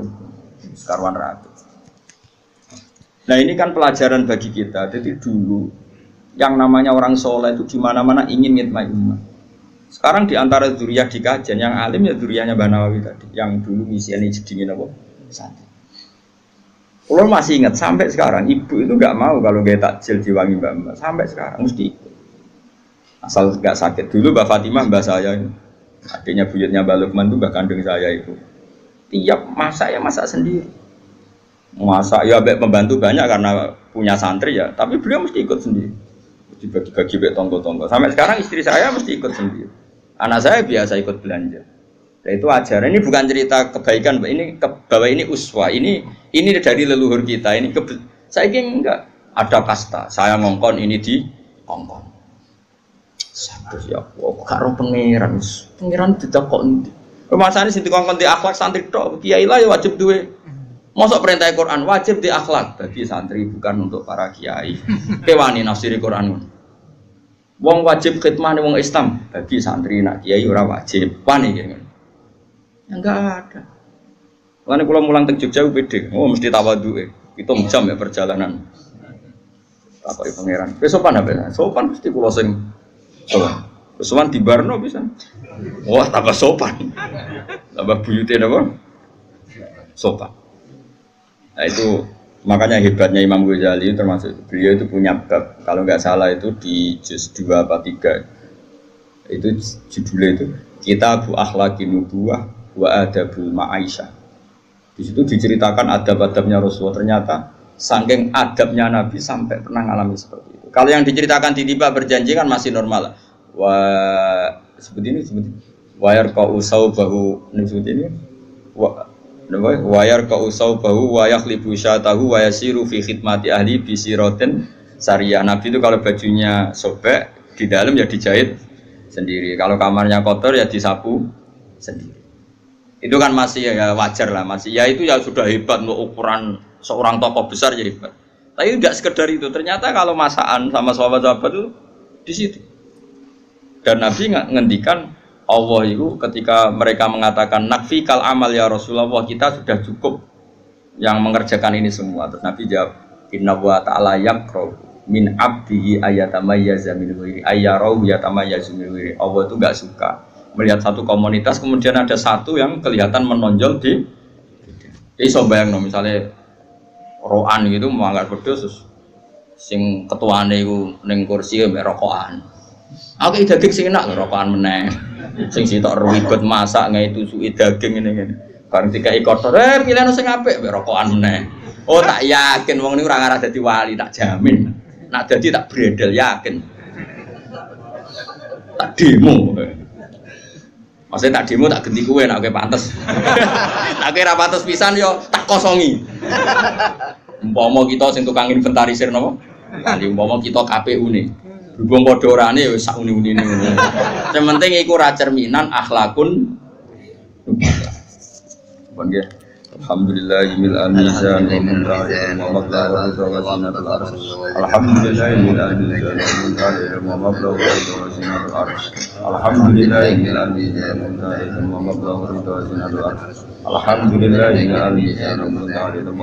Sekarwan rapi. Nah ini kan pelajaran bagi kita. Jadi dulu yang namanya orang soleh itu di mana-mana ingin ngitmai umat. Sekarang di antara dzurriyyah di kajian yang alim ya dzurriyyahnya Mbah Nawawi tadi, yang dulu misiane jedingin apa? Santri. Kalau masih ingat sampai sekarang ibu itu nggak mau kalau gaya takjil diwangi mbak sampai sekarang mesti ikut. Asal nggak sakit. Dulu Mbak Fatimah mbak saya ini. Adiknya buyutnya Mbak Lukman itu mbak kandung saya itu. Tiap masak ya masak sendiri. Masak ya pembantu banyak karena punya santri ya, tapi beliau mesti ikut sendiri. Mesti bagi-bagi tonggo-tonggo. Sampai sekarang istri saya mesti ikut sendiri. Anak saya biasa ikut belanja. Nah, itu ajaran. Ini bukan cerita kebaikan, ini bahwa ini uswah. Ini dari leluhur kita. Ini saya ingin enggak ada kasta. Saya ngongkon ini di ngongkon. Sabtu ya Allah, karo pangeran tidak kok nanti. Masane sing dikongkon di akhlak santri tok, kiai lah ya wajib duwe. Mosok perintah Quran wajib di akhlak. Bagi santri bukan untuk para kiai. Kewani nafsiri Quran. Wong wajib khidmah wong Islam, bagi santri nak kiai ora wajib. Wani gitu. Enggak ada. Lan kula mulang teng Jogja pede. Oh mesti tawadhu. Hitung jam ya perjalanan. Apa pangeran? Wis sopan apa? Sopan mesti kula sing sopan di Barno bisa. Wah, tambah sopan. Tambah buyutnya apa? Sopan. Nah itu makanya hebatnya Imam Ghazali termasuk beliau itu punya bab. Kalau nggak salah itu di juz 2 apa 3. Itu judulnya itu Kitabul Akhlaqin Nubuwah wa Adabul Ma'aisyah. Di situ diceritakan adab-adabnya Rasulullah. Ternyata saking adabnya Nabi sampai pernah ngalami seperti itu. Kalau yang diceritakan tiba-tiba berjanji kan masih normal. Seperti ini wayar kau usau bahu seperti ini wayar kau usau bahu wayak libu syatahu wayasiru fi khidmati ahli bisiroten syariah. Nabi itu kalau bajunya sobek di dalam ya dijahit sendiri, kalau kamarnya kotor ya disapu sendiri. Itu kan masih ya wajar lah, masih ya itu ya sudah hebat untuk ukuran seorang tokoh besar ya hebat. Tapi tidak sekedar itu, ternyata kalau masakan sama sahabat-sahabat itu di situ. Dan Nabi ngendikan Allah itu ketika mereka mengatakan nakfi kal amal ya Rasulullah, kita sudah cukup yang mengerjakan ini semua. Terus Nabi jawab inna wa ta'ala yakro min abdihi ayatamayyaza min ghairi ayyarahu yatamayyazu min ghairi. Allah itu enggak suka melihat satu komunitas kemudian ada satu yang kelihatan menonjol di iso bayangno misalnya roan gitu mau anggar wedhus sing ketuane iku ning kursi mbek rokokan. Aku daging sing enak rokokan meneh. Sing sitok ribet masak ngai tusuki daging ngene-ngene. Bareng dikai kotor, pilihno sing apik mbek rokokan meneh. Oh tak yakin wong niku ora ngarah dadi wali, tak jamin. Nak dadi tak bredel yakin. Tak demo. Maksudnya tak demo tak ganti kowe nek kowe pantes. Nek ora pantes pisan yo tak kosongi. Umpama kita sing tukang inventarisir napa? Kali umpama kita KPU nih. Berhubung padha orane ya wis sak uni-unine ngono. Sing penting iku ra cerminan akhlakun. Bon nggih. Alhamdulillahil mizan wa muntaha wa mablaghul ridha wa zinatul arsh. Alhamdulillahil mizan wa mablaghul ridha wa zinatul arsh. Alhamdulillahil mizan wa mablaghul ridha wa zinatul arsh. Alhamdulillahil mizan wa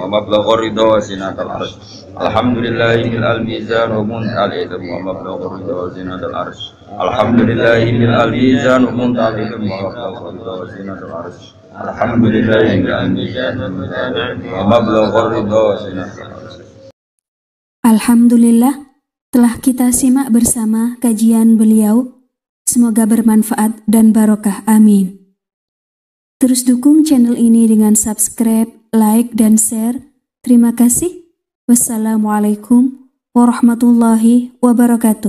mablaghul ridha wa zinatul arsh. Alhamdulillahil mizan wa muntaha wa mablaghul ridha wa zinatul arsh. Alhamdulillahil mizan wa muntaha wa mablaghul ridha wa zinatul arsh.
Alhamdulillah, telah kita simak bersama kajian beliau. Semoga bermanfaat dan barokah. Amin. Terus dukung channel ini dengan subscribe, like, dan share. Terima kasih. Wassalamualaikum warahmatullahi wabarakatuh.